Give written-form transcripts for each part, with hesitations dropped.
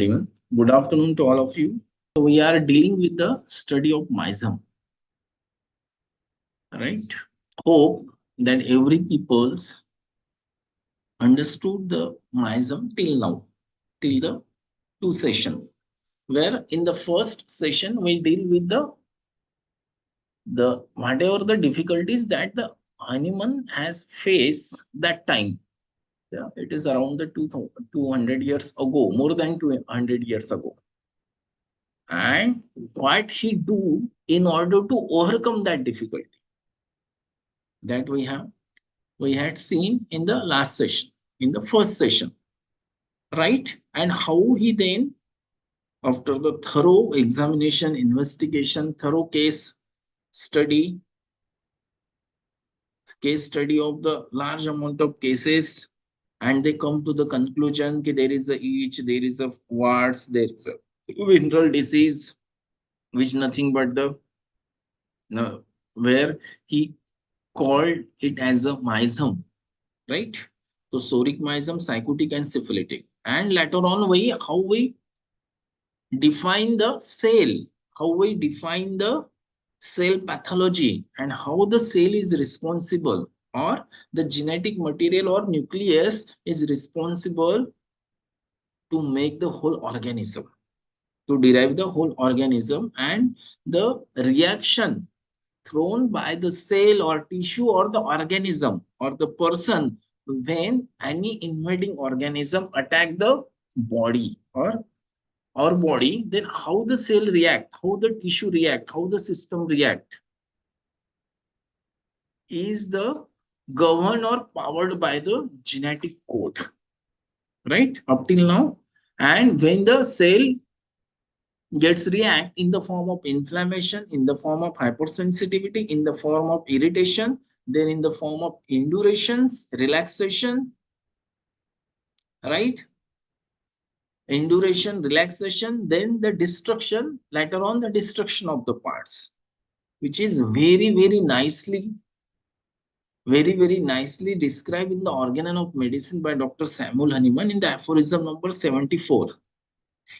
everyone. Good afternoon to all of you. So we are dealing with the study of miasm, right? Hope that every people's understood the miasm till now, till the two session. Where in the first session we deal with the whatever the difficulties that the animal has faced that time. Yeah, it is around the 200 years ago, more than 200 years ago. And what he do in order to overcome that difficulty that we had seen in the last session, in the first session, right? And how he then, after the thorough examination, investigation, thorough study case study of the large amount of cases, and they come to the conclusion that there is a itch, there is a warts, there is a mineral disease, which nothing but the no, where he called it as a miasm, right? So psoric miasm, sycotic, and syphilitic. And later on, how we define the cell, how we define the cell pathology, and how the cell is responsible, or the genetic material or nucleus is responsible to make the whole organism, to derive the whole organism, and the reaction thrown by the cell or tissue or the organism or the person when any invading organism attack the body or our body, then how the cell react, how the tissue react, how the system react is the governed or powered by the genetic code, right? Up till now. And when the cell gets react in the form of inflammation, in the form of hypersensitivity, in the form of irritation, then in the form of indurations, relaxation, right? Induration, relaxation, then the destruction, later on the destruction of the parts, which is very, very nicely described in the Organon of Medicine by Dr. Samuel Hahnemann in the aphorism number 74.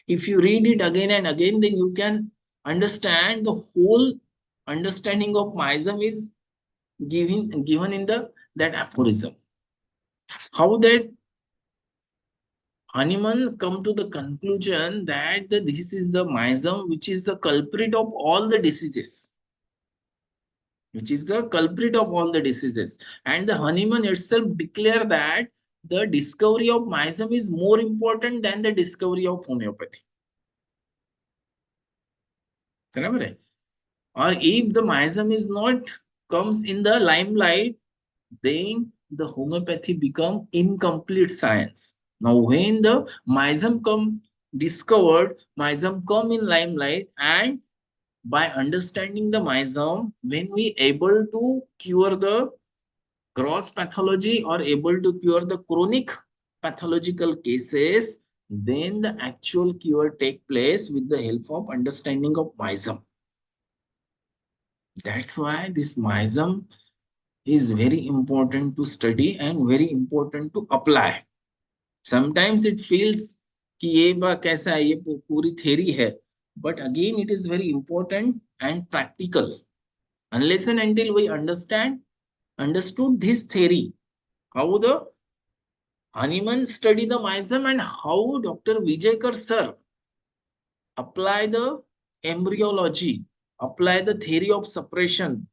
If you read it again and again, then you can understand the whole understanding of miasm is given in that aphorism. How that Hahnemann come to the conclusion that this is the miasm which is the culprit of all the diseases. Which is the culprit of all the diseases. And the Hahnemann itself declared that the discovery of miasm is more important than the discovery of homeopathy. Or if the miasm is not comes in the limelight, then the homeopathy become incomplete science. Now, when the miasm come in limelight, and by understanding the miasm, when we able to cure the gross pathology or able to cure the chronic pathological cases, then the actual cure take place with the help of understanding of miasm. That's why this miasm is very important to study and very important to apply. Sometimes it feels कि ये बात कैसा है, ये पूरी theory है, but again it is very important and practical. Unless and until we understood this theory, how the Hahnemann study the miasm and how Dr. Vijayakar sir apply the embryology, apply the theory of suppression,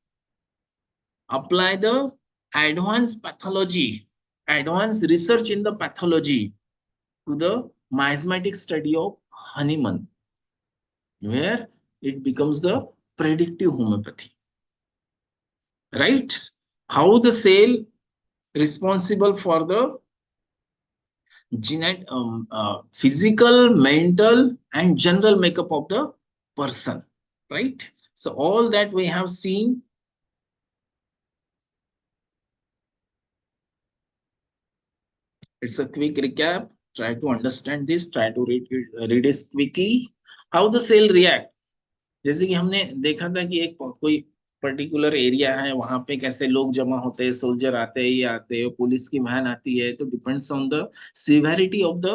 apply the advanced pathology, advanced research in the pathology to the miasmatic study of Hahnemann, where it becomes the predictive homeopathy. Right? How the cell responsible for the physical, mental, and general makeup of the person. Right? So all that we have seen. It's a quick recap. Try to understand this. Try to read it quickly. How the cell react. जैसे कि हमने देखा था कि एक कोई particular area है, वहां पे कैसे लोग जमा होते हैं, सोल्जर आते हैं, ये आते हैं, पुलिस की वैन आती है, तो depends on the severity of the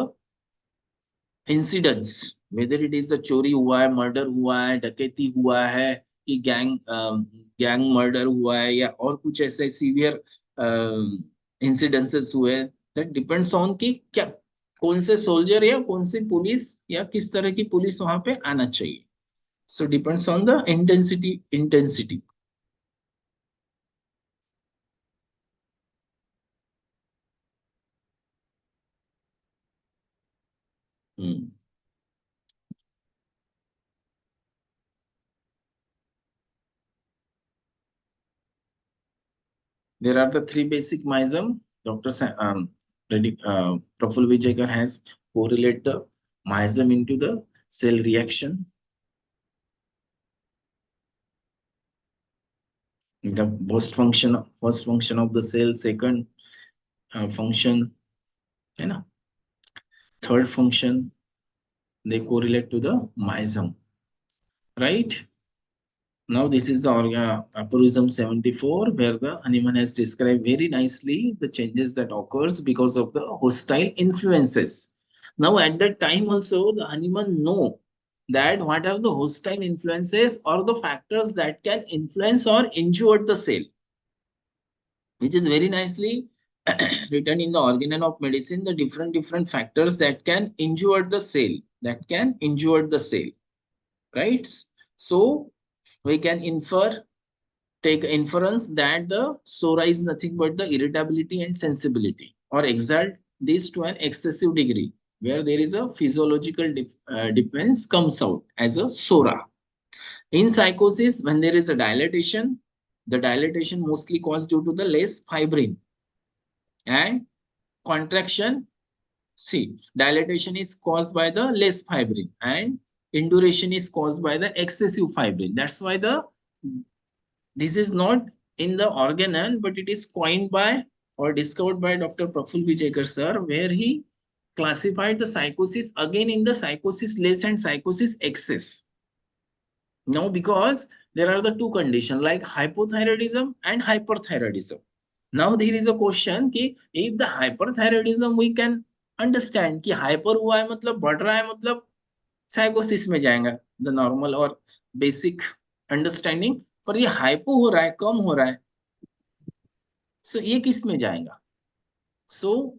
incidents, whether it is the चोरी हुआ है, मर्डर हुआ है, डकैती हुआ है, कि गैंग मर्डर हुआ है, या और कुछ ऐसे सीवियर इंसिडेंसेस हुए, दैट डिपेंड्स ऑन कि क्या कौन से सोल्जर या कौन सी पुलिस या किस तरह की पुलिस वहां पे आना चाहिए. So depends on the intensity. There are the three basic miasm. Proful Vijayakar has correlate the miasm into the cell reaction. The first function of the cell, second function, you know, third function, they correlate to the miasm, right? Now this is the Aphorism 74, where the Hahnemann has described very nicely the changes that occurs because of the hostile influences. Now at that time also the Hahnemann know that what are the hostile influences or the factors that can influence or injure the cell, which is very nicely written in the Organon of Medicine, the different factors that can injure the cell, right? So we can take inference that the PSORA is nothing but the irritability and sensibility, or exalt this to an excessive degree, where there is a physiological difference comes out as a PSORA. In psychosis, when there is a dilatation, the dilatation mostly caused due to the less fibrin, and contraction. See, dilatation is caused by the less fibrin, and induration is caused by the excessive fibrin. That's why this is not in the Organon, but it is coined by or discovered by Dr. Praful Vijayakar sir, where he classified the psychosis again in the psychosis less and psychosis excess. Now, because there are the two conditions like hypothyroidism and hyperthyroidism. Now there is a question कि if the hyperthyroidism we can understand कि hyper हुआ है मतलब बढ़ रहा है मतलब साइकोसिस में जाएगा, द नॉर्मल और बेसिक अंडरस्टैंडिंग. पर ये हाइपो हो रहा है, कम हो रहा है, सो ये किस में जाएगा? सो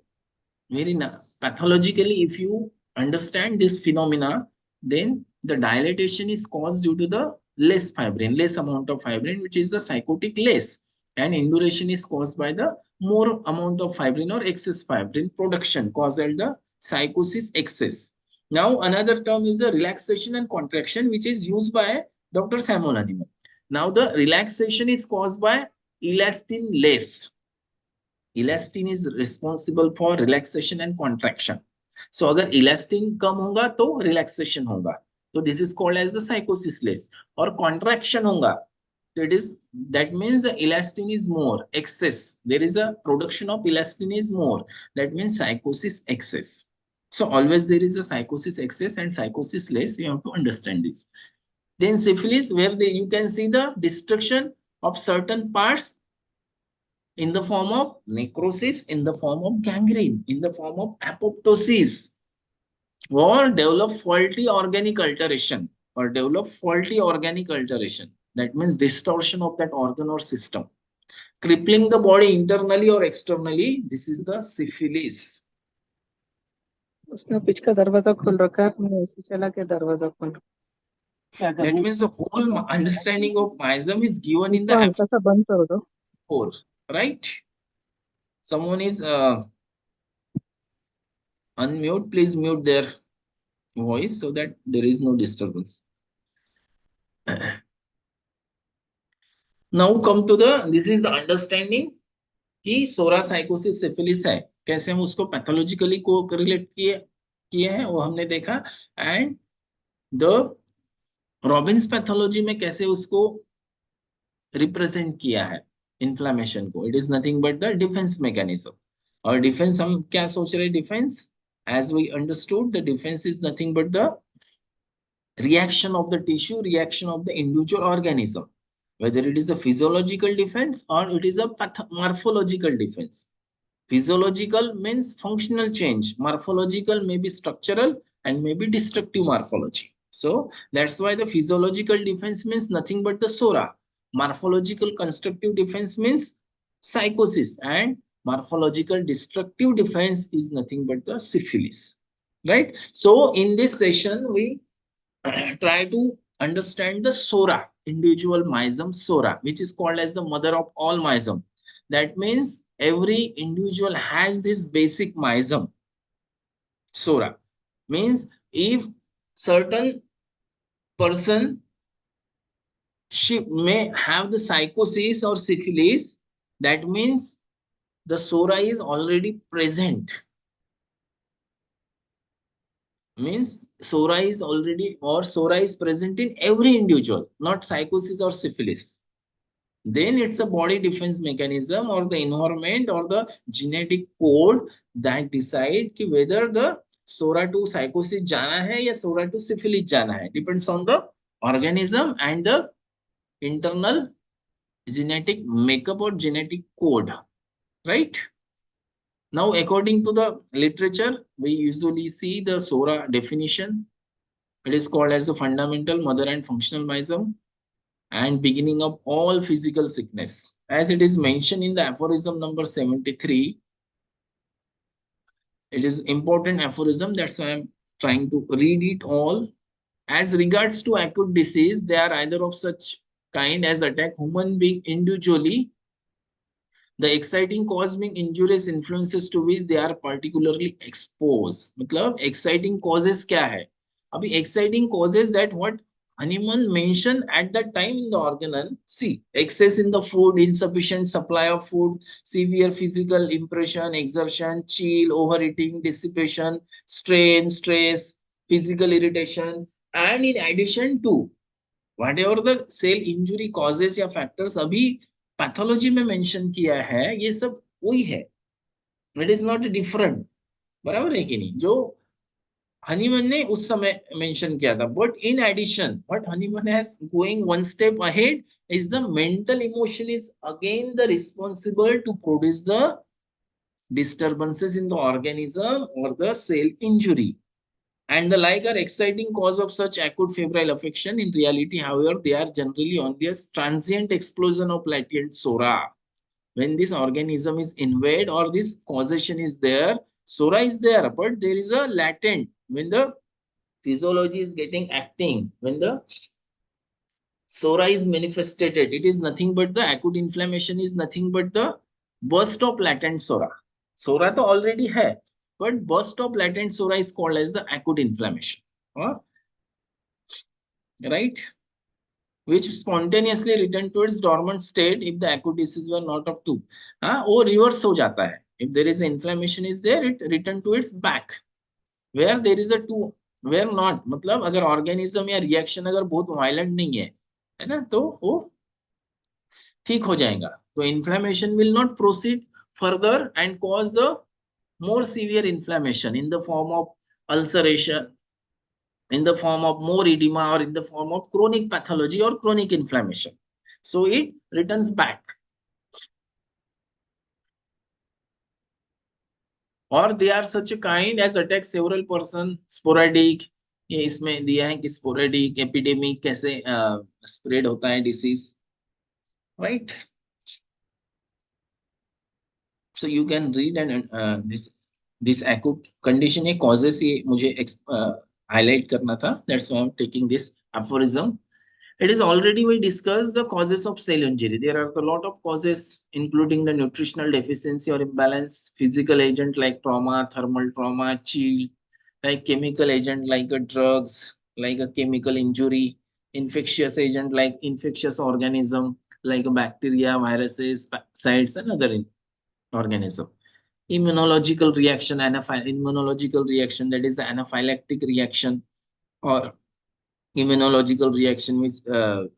very pathologically, if you understand this phenomena, then the dilatation is caused due to the less amount of fibrin, which is the psychotic less, and induration is caused by the more amount of fibrin or excess fibrin production caused at the psychosis excess. Now another term is the relaxation and contraction, which is used by Dr. Samuel Hahnemann. Now the relaxation is caused by elastin less. Elastin is responsible for relaxation and contraction. So अगर इलास्टिन कम होगा तो relaxation होगा, तो this is called as the साइकोसिस less. और contraction होगा तो it is that means the elastin is more excess, there is a production of elastin is more, that means साइकोसिस excess. So always there is a psychosis excess and psychosis less. You have to understand this. Then syphilis, where you can see the destruction of certain parts in the form of necrosis, in the form of gangrene, in the form of apoptosis, or develop faulty organic alteration, That means distortion of that organ or system, crippling the body internally or externally. This is the syphilis. उसने pitch का दरवाजा खोल रखा है, अपने ऐसे चला के दरवाजा खोल. That means the whole understanding of miasm is given in the हल्का बंद करो दो. 4, right? Someone is unmute. Please mute their voice so that there is no disturbance. Now come to this is the understanding कि सोरा साइकोसिस syphilis है, कैसे हम उसको pathologically को रिलेट किए हैं वो हमने देखा. एंड द रॉबिन्स पैथोलॉजी में कैसे उसको रिप्रेजेंट किया है इन्फ्लामेशन को. It is nothing but the defence mechanism. और डिफेंस हम क्या सोच रहे हैं? Defence, as we understood, the defense is nothing but the reaction of the tissue, reaction of the individual organism, whether it is a physiological defense or it is a morphological defense. Physiological means functional change, morphological may be structural, and maybe destructive morphology. So that's why the physiological defense means nothing but the SORA. Morphological constructive defense means psychosis, and morphological destructive defense is nothing but the syphilis. Right? So in this session, we try to understand the SORA, individual miasm SORA, which is called as the mother of all miasm. That means every individual has this basic miasm SORA. Means if certain person she may have the psychosis or syphilis, that means the SORA is already present. Means SORA is already, or SORA is present in every individual, not psychosis or syphilis. Then it's a body defense mechanism or the environment or the genetic code that decide कि whether the SORA to psychosis जाना है या SORA to syphilis जाना है. Depends on the organism and the internal genetic makeup or genetic code, right? Now, according to the literature, we usually see the SORA definition. It is called as the fundamental mother and functional miasm and beginning of all physical sickness. As it is mentioned in the aphorism number 73, it is important aphorism. That's why I'm trying to read it all. As regards to acute disease, they are either of such kind as attack human being individually, the exciting cosmic injurious influences to which they are particularly exposed. मतलब exciting causes क्या है? अभी exciting causes that what Hahnemann mentioned at that time in the Organon. See, excess in the food, insufficient supply of food, severe physical impression, exertion, chill, overeating, dissipation, strain, stress, physical irritation, and in addition to whatever the cell injury causes या factors अभी pathology में mention किया है, ये सब वही है. It is not different. बराबर है कि नहीं? जो हनीमन ने उस समय मेंशन किया था. But in addition what Hahnemann has going one step ahead is the mental emotion is again the responsible to produce the disturbances in the organism or the cell injury, and the like are exciting cause of such acute febrile affection. In reality, however, they are generally only a transient explosion of latent SORA. When this organism is invaded or this causation is there, SORA is there, but there is a latent. When the physiology is getting acting, when the SORA is manifested, it is nothing but the acute inflammation is nothing but the burst of latent SORA. SORA तो already है, but burst of latent SORA is called as the acute inflammation. Right? Which spontaneously return to its dormant state if the acute disease were not of two. वो reverse हो जाता है. If there is inflammation is there, it return to its back. Where there is a two, where not. मतलब अगर organism या reaction अगर बहुत violent नहीं है ना, तो वो ठीक हो जाएगा. तो inflammation will not proceed further and cause the more severe inflammation in the form of ulceration, in the form of more edema, or in the form of chronic pathology or chronic inflammation. So it returns back. Or they are such a kind as attack several person, sporadic. ये इसमें दिया है कि sporadic epidemic कैसे spread होता है disease, right? So you can read and this acute condition ये causes ये मुझे highlight करना था. That's why I'm taking this aphorism. It is already we discussed the causes of cell injury. There are a lot of causes, including the nutritional deficiency or imbalance, physical agent like trauma, thermal trauma, chill, like chemical agent like drugs, like a chemical injury, infectious agent like infectious organism, like bacteria, viruses, parasites, and other organism. Immunological reaction, immunological reaction, that is the anaphylactic reaction, or immunological reaction which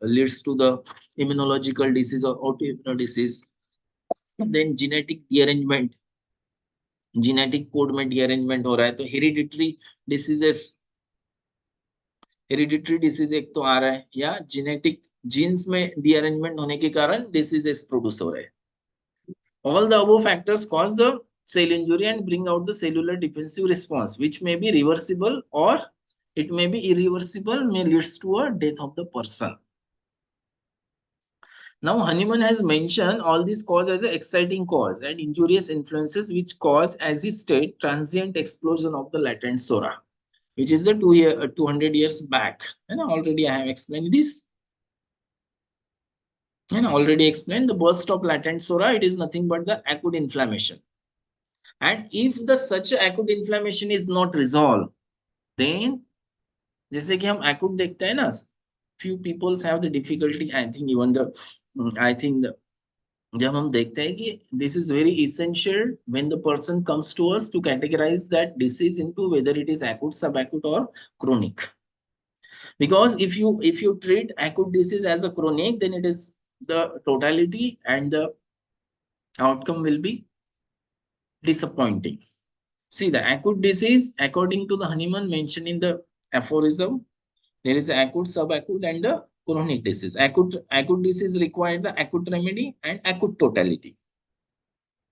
leads to the immunological disease or autoimmune disease. Then genetic rearrangement, genetic code में rearrangement हो रहा है, तो hereditary diseases, hereditary disease एक तो आ रहा है, या genetic genes में rearrangement होने के कारण diseases produce हो रहे हैं. All the above factors cause the cell injury and bring out the cellular defensive response, which may be reversible or it may be irreversible, may leads to a death of the person. Now, Hahnemann has mentioned all these cause as an exciting cause and injurious influences which cause, as he stated, transient explosion of the latent SORA, which is the 200 years back. And already I have explained this. And already explained the burst of latent SORA, it is nothing but the acute inflammation. And if the such acute inflammation is not resolved, then जैसे कि हम acute देखते हैं ना, few people have the difficulty, I think even the जब हम देखते हैं कि this is very essential when the person comes to us to categorize that disease into whether it is acute, subacute or chronic. Because if you treat acute disease as a chronic, then it is the totality and the outcome will be disappointing. See, the acute disease, according to the Hahnemann mentioned in the aphorism, there is acute, subacute, and the chronic disease. Acute disease require the acute remedy and acute totality.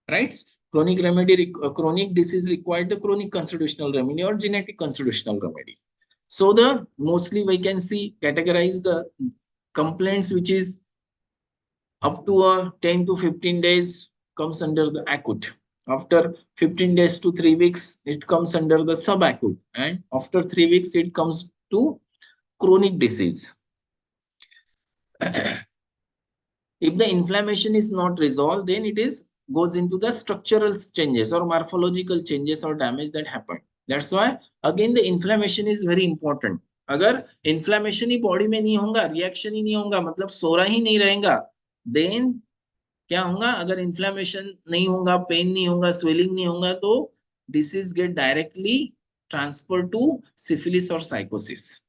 Right? Chronic disease require the chronic constitutional remedy or genetic constitutional remedy. So the mostly we can see categorize the complaints which is up to 10 to 15 days comes under the acute. After 15 days to 3 weeks, it comes under the subacute, and after 3 weeks, it comes to chronic disease. If the inflammation is not resolved, then it is goes into the structural changes or morphological changes or damage that happen. That's why again the inflammation is very important. अगर inflammation ही body में नहीं होगा, reaction ही नहीं होगा, मतलब सोरा ही नहीं रहेगा, then क्या होगा? अगर इन्फ्लेमेशन नहीं होगा, पेन नहीं होगा, स्वेलिंग नहीं होगा, तो disease get directly transfer to syphilis और साइकोसिस.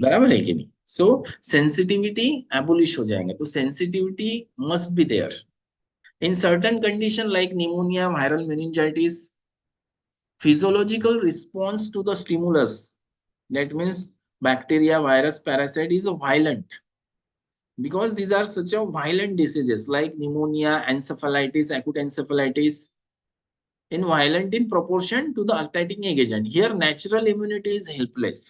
बराबर है कि नहीं? सो सेंसिटिविटी एबोलिश हो जाएंगे. तो sensitivity must be there in certain condition like pneumonia, viral meningitis. Physiological response to the stimulus, that means bacteria, virus, parasite is violent. Because these are such a violent diseases like pneumonia, encephalitis, acute encephalitis, in violent in proportion to the attenuating agent. Here, natural immunity is helpless,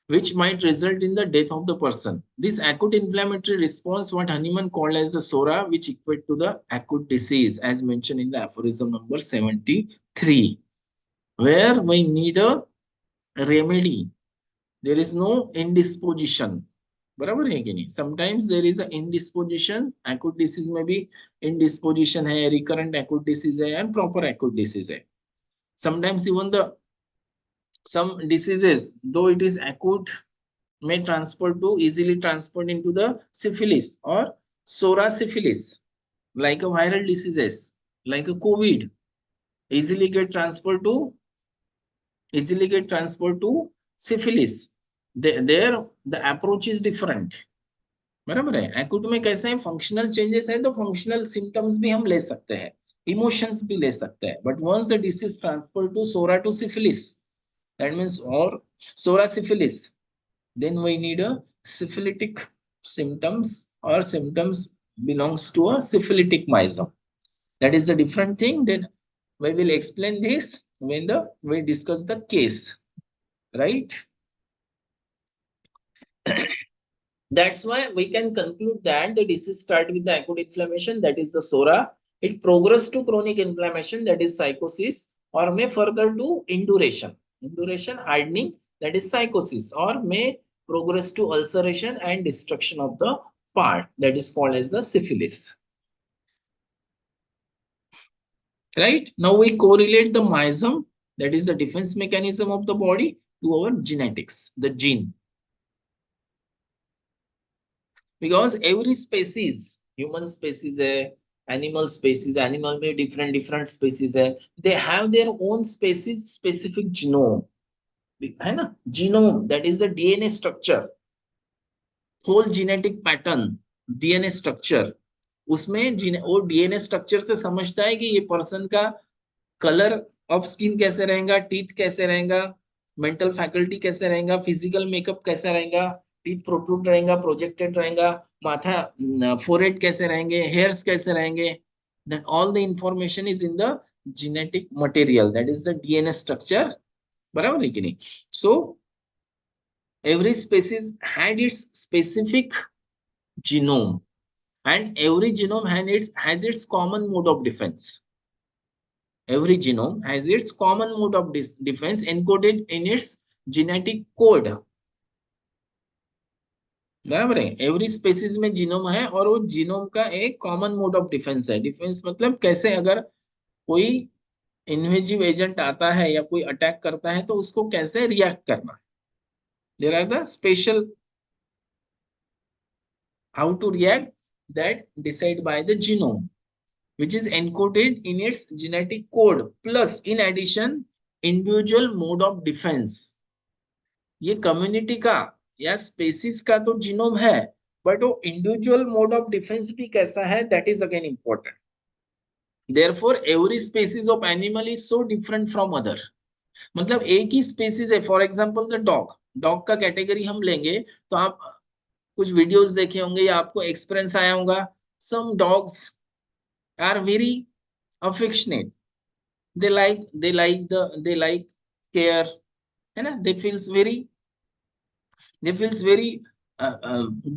which might result in the death of the person. This acute inflammatory response, what Hahnemann called as the SORA, which equate to the acute disease, as mentioned in the aphorism number 73, where we need a remedy. There is no indisposition. बराबर है कि नहीं? Sometimes there is a indisposition. Acute disease में भी indisposition है, recurrent acute disease है, and proper acute disease है. Sometimes even the some diseases, though it is acute, may easily transfer into the syphilis or SORA syphilis, like a viral diseases, like a COVID, easily get transferred to syphilis. There the approach is different. बराबर है? Acute में कैसे है? Functional changes है तो functional symptoms भी हम ले सकते हैं, इमोशंस भी ले सकते हैं. But once the disease transfer to psora to syphilis, that means और psora syphilis, then we need a syphilitic symptoms or symptoms belongs to a syphilitic miasm. That is the different thing. Then we will explain this when we discuss the case, right? That's why we can conclude that the disease start with the acute inflammation, that is the SORA. It progress to chronic inflammation, that is psychosis, or may further to induration, hardening, that is psychosis, or may progress to ulceration and destruction of the part, that is called as the syphilis. Right? Now we correlate the miasm, that is the defense mechanism of the body, to our genetics, the gene. Because every species, human species है, animal species, animal में different species है, they have their own species specific genome, है ना? Genome, that is the DNA structure, whole genetic pattern, DNA structure. उसमें वो DNA structure से समझता है कि ये person का कलर ऑफ स्किन कैसे रहेगा, टीथ कैसे रहेगा, मेंटल फैकल्टी कैसे रहेगा, फिजिकल मेकअप कैसे रहेगा, टीथ प्रोट्रूड रहेगा, प्रोजेक्टेड रहेगा, माथा फोरहेड कैसे रहेंगे, हेयर्स कैसे रहेंगे, that all the information is in the genetic material, that is the DNA structure. बराबर है कि नहीं? So every species had its specific genome, and every genome has its common mode of defense. Every genome has its common mode of defense encoded in its genetic code. बराबर है? Every species में genome है और वो genome का एक common mode of defence है. Defence मतलब कैसे, अगर कोई इन्वेजिव एजेंट आता है या कोई अटैक करता है तो उसको कैसे रिएक्ट करना है. There are the special how to react that decide by the genome which is encoded in its genetic code plus in addition individual mode of defense. ये कम्युनिटी का या स्पेसिस का तो जीनोम है, बट वो individual mode of defence भी कैसा है, that is again important. Therefore every species of animal is so different from other. मतलब एक ही स्पेसीज है. For example the dog, dog का कैटेगरी हम लेंगे तो आप कुछ वीडियोस देखे होंगे या आपको एक्सपीरियंस आया होगा. Some dogs are very affectionate, they like care, है ना, they feels very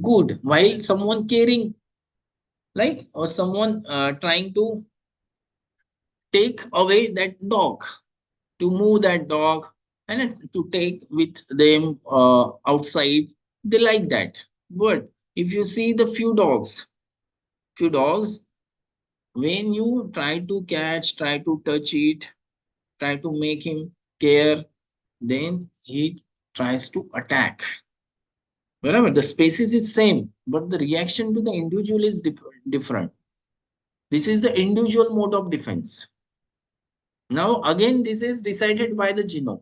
good while someone caring, like, or someone trying to take away that dog, to move that dog and to take with them outside, they like that. But if you see the few dogs, when you try to catch, try to touch it, try to make him care, then he tries to attack. Wherever the species is same, but the reaction to the individual is different. This is the individual mode of defense. Now again, this is decided by the genome.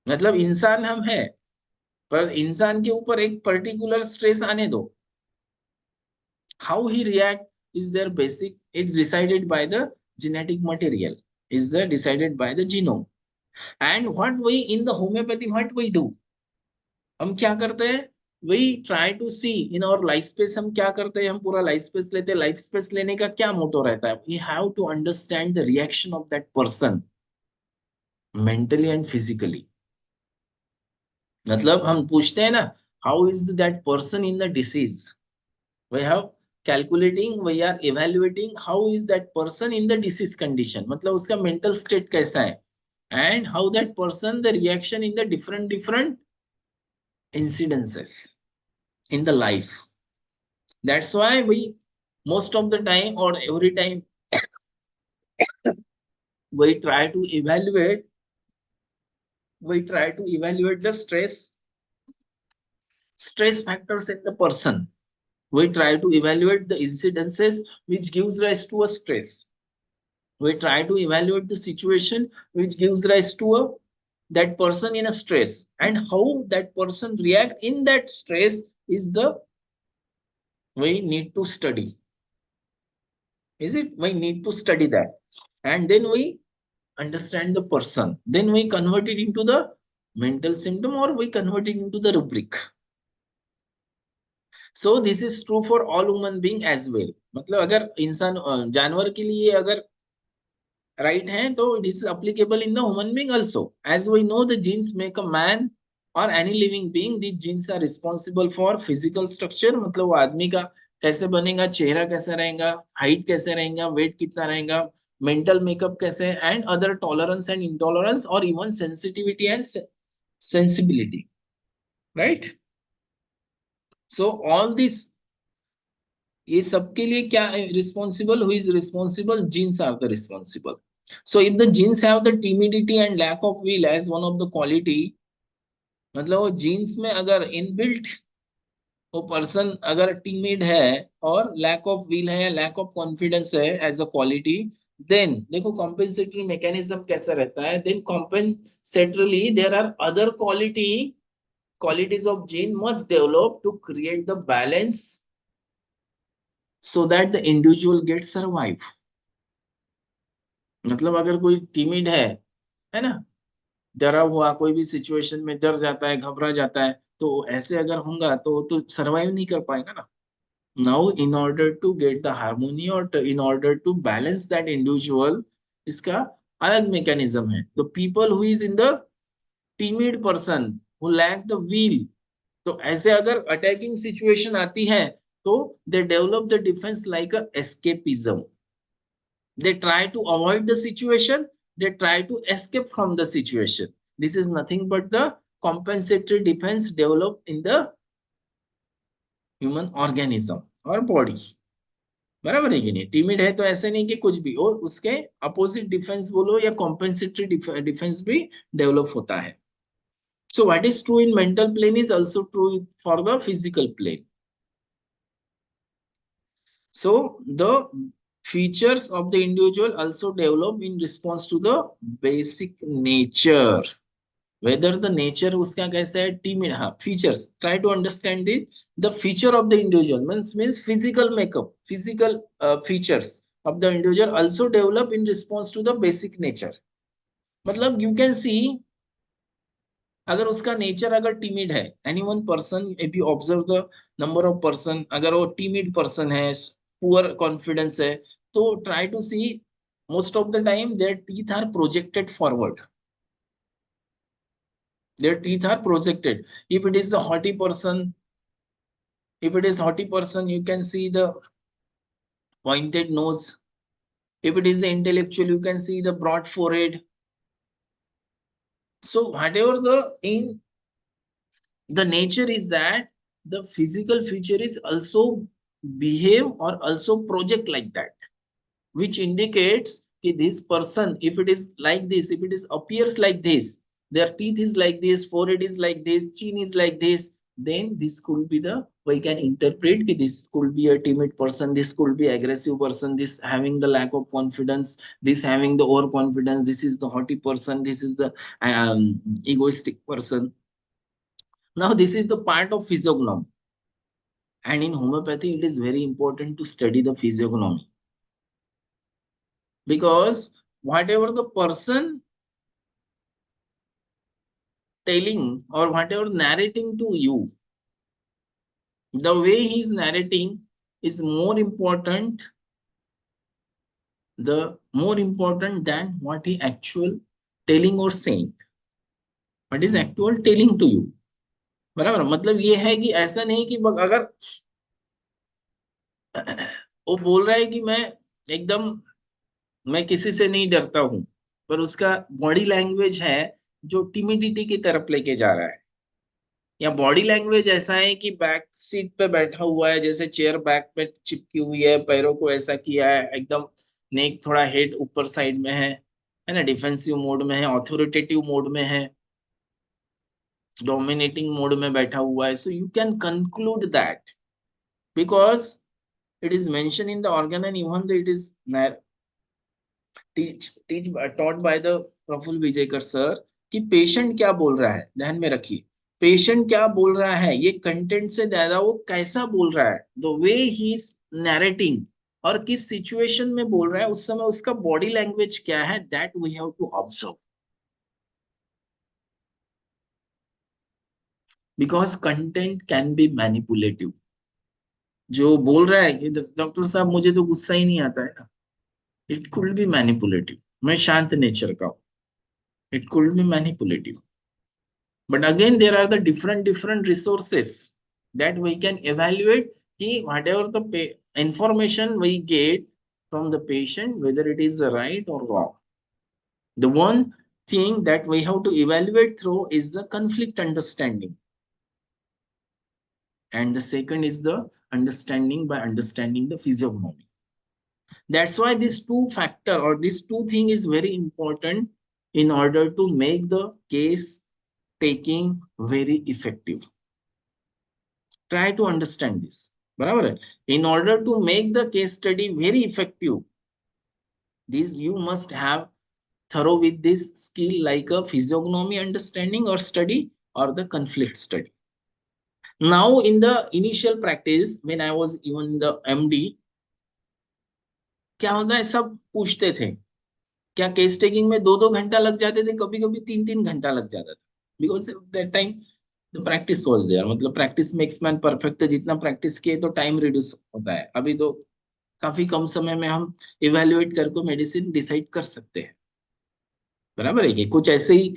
मतलब इंसान हम है, पर इंसान के ऊपर एक particular stress आने दो. How he react is their basic, it's decided by the genetic material, is the decided by the genome. And what we in the homeopathy, what we do, हम क्या करते हैं, we try to see in our life space. हम क्या करते हैं, हम पूरा लाइफ स्पेस लेते हैं. लाइफ स्पेस लेने का क्या मोटो रहता है, we have to understand the reaction of that person mentally and physically. मतलब हम पूछते हैं ना, how is that person in the disease, we have calculating, we are evaluating how is that person in the disease condition, मतलब उसका mental state कैसा है, and how that person the reaction in the different incidences in the life. That's why we most of the time or every time we try to evaluate the stress factors in the person. We try to evaluate the incidences which gives rise to a stress. We try to evaluate the situation which gives rise to a that person in a stress, and how that person react in that stress is the we need to study. Is it? We need to study that, and then we understand the person. Then we convert it into the mental symptom or we convert it into the rubric. So this is true for all human being as well. मतलब अगर इंसान जानवर के लिए अगर right है तो it is applicable in the human being also. As we know, the genes make a man or any living being. These genes are responsible for physical structure. मतलब वो आदमी का कैसे बनेगा, चेहरा कैसे रहेगा, हाइट कैसे रहेगा, वेट कितना रहेगा, मेंटल मेकअप कैसे, and other tolerance and intolerance और even sensitivity and sensibility, right. So all this, ये सबके लिए क्या responsible, who is responsible, genes are the responsible. So if the genes have the timidity and lack of will as one of the quality, मतलब वो jeans में अगर inbuilt वो person अगर टीमिड है और लैक ऑफ विल है, lack of confidence है एज अ क्वालिटी, देन देखो कॉम्पेंसेटरी मैकेनिज्म कैसा रहता है. Then compensatorily there are other qualities of gene must develop to create the balance so that the individual gets survive. मतलब अगर कोई टीमिड है ना, डरा हुआ, कोई भी सिचुएशन में डर जाता है, घबरा जाता है, तो ऐसे अगर होगा तो सरवाइव नहीं कर पाएगा ना. Now, in order to get the harmony or in order to balance that individual, इसका अलग mechanism है. The people who is in the timid person who lack the will, तो ऐसे अगर attacking situation आती है तो they develop the defense like a escapism. They try to avoid the situation, they try to escape from the situation. This is nothing but the compensatory defense developed in the human organism or body. बराबर है कि नहीं? Timid है तो ऐसे नहीं कि कुछ भी, और उसके अपोजिट डिफेंस बोलो या कॉम्पेंसेटरी डिफेंस भी डेवलप होता है. So what is true in mental plane is also true for the physical plane. So the features of the individual also develop in response to the basic nature. Whether the nature उसका कैसा है, timid, हाँ, features. Try to understand the feature of the individual means physical makeup, physical features of the individual also develop in response to the basic nature. मतलब you can see, अगर उसका nature अगर timid है, any one person, if you observe the number of person, अगर वो timid person है, poor confidence है, तो try to see most of the time their teeth are projected forward. Their teeth are projected. If it is the haughty person, you can see the pointed nose. If it is the intellectual, you can see the broad forehead. So whatever the nature is, that the physical feature is also behave or also project like that, which indicates that this person, if it is like this, if it is appears like this, their teeth is like this, forehead is like this, chin is like this, then this could be the, we can interpret that this could be a timid person, this could be aggressive person, this having the lack of confidence, this having the overconfidence, this is the haughty person, this is the egoistic person. Now this is the part of physiognomy, and in homeopathy it is very important to study the physiognomy, because whatever the person telling or whatever narrating to you, the way he is narrating is more important, the more important than what he actual telling or saying. What is actual telling to you? बराबर, मतलब ये है कि ऐसा नहीं कि अगर वो बोल रहा है कि मैं किसी से नहीं डरता हूं, पर उसका बॉडी लैंग्वेज है जो टिमिडिटी की तरफ लेके जा रहा है, या बॉडी लैंग्वेज ऐसा है कि बैक सीट पे बैठा हुआ है, जैसे चेयर बैक पे चिपकी हुई है, पैरों को ऐसा किया है, एकदम नेक थोड़ा हेड ऊपर साइड में है ना, डिफेंसिव मोड में है, ऑथोरिटेटिव मोड में है, डोमिनेटिंग मोड में बैठा हुआ है. So you can conclude that because it is mentioned in the organ, and even though it is taught by the Prafull Vijaykar sir कि पेशेंट क्या बोल रहा है, ध्यान में रखिए, पेशेंट क्या बोल रहा है, ये कंटेंट से ज्यादा वो कैसा बोल रहा है, द वे ही इज नैरेटिंग, और किस सिचुएशन में बोल रहा है, उस समय उसका बॉडी लैंग्वेज क्या है, that we have to observe, because content can be manipulative. जो बोल रहा है कि डॉक्टर साहब मुझे तो गुस्सा ही नहीं आता है ना, इट कुड बी मैनिपुलेटिव. मैं शांत नेचर का हूं, it could be manipulative. But again, there are the different resources that we can evaluate ki whatever the information we get from the patient, whether it is right or wrong. The one thing that we have to evaluate through is the conflict understanding. And the second is the understanding by understanding the physiognomy. That's why this two factor or this two thing is very important in order to make the case taking very effective. Try to understand this. बराबर है? In order to make the case study very effective, this you must have thorough with this skill like a physiognomy understanding or study or the conflict study. Now in the initial practice when I was even the MD, क्या होता है, सब पूछते थे, क्या case taking में 2-2 घंटा लग जाते थे, कभी कभी 3-3 घंटा लग जाता था, because at that time तो प्रैक्टिस वॉज देयर, मतलब प्रैक्टिस मेक्स मैन परफेक्ट। जितना प्रैक्टिस किए तो टाइम रिड्यूस होता है। अभी तो काफी कम समय में हम इवेल्युएट करके मेडिसिन डिसाइड कर सकते हैं, बराबर है कि कुछ ऐसे ही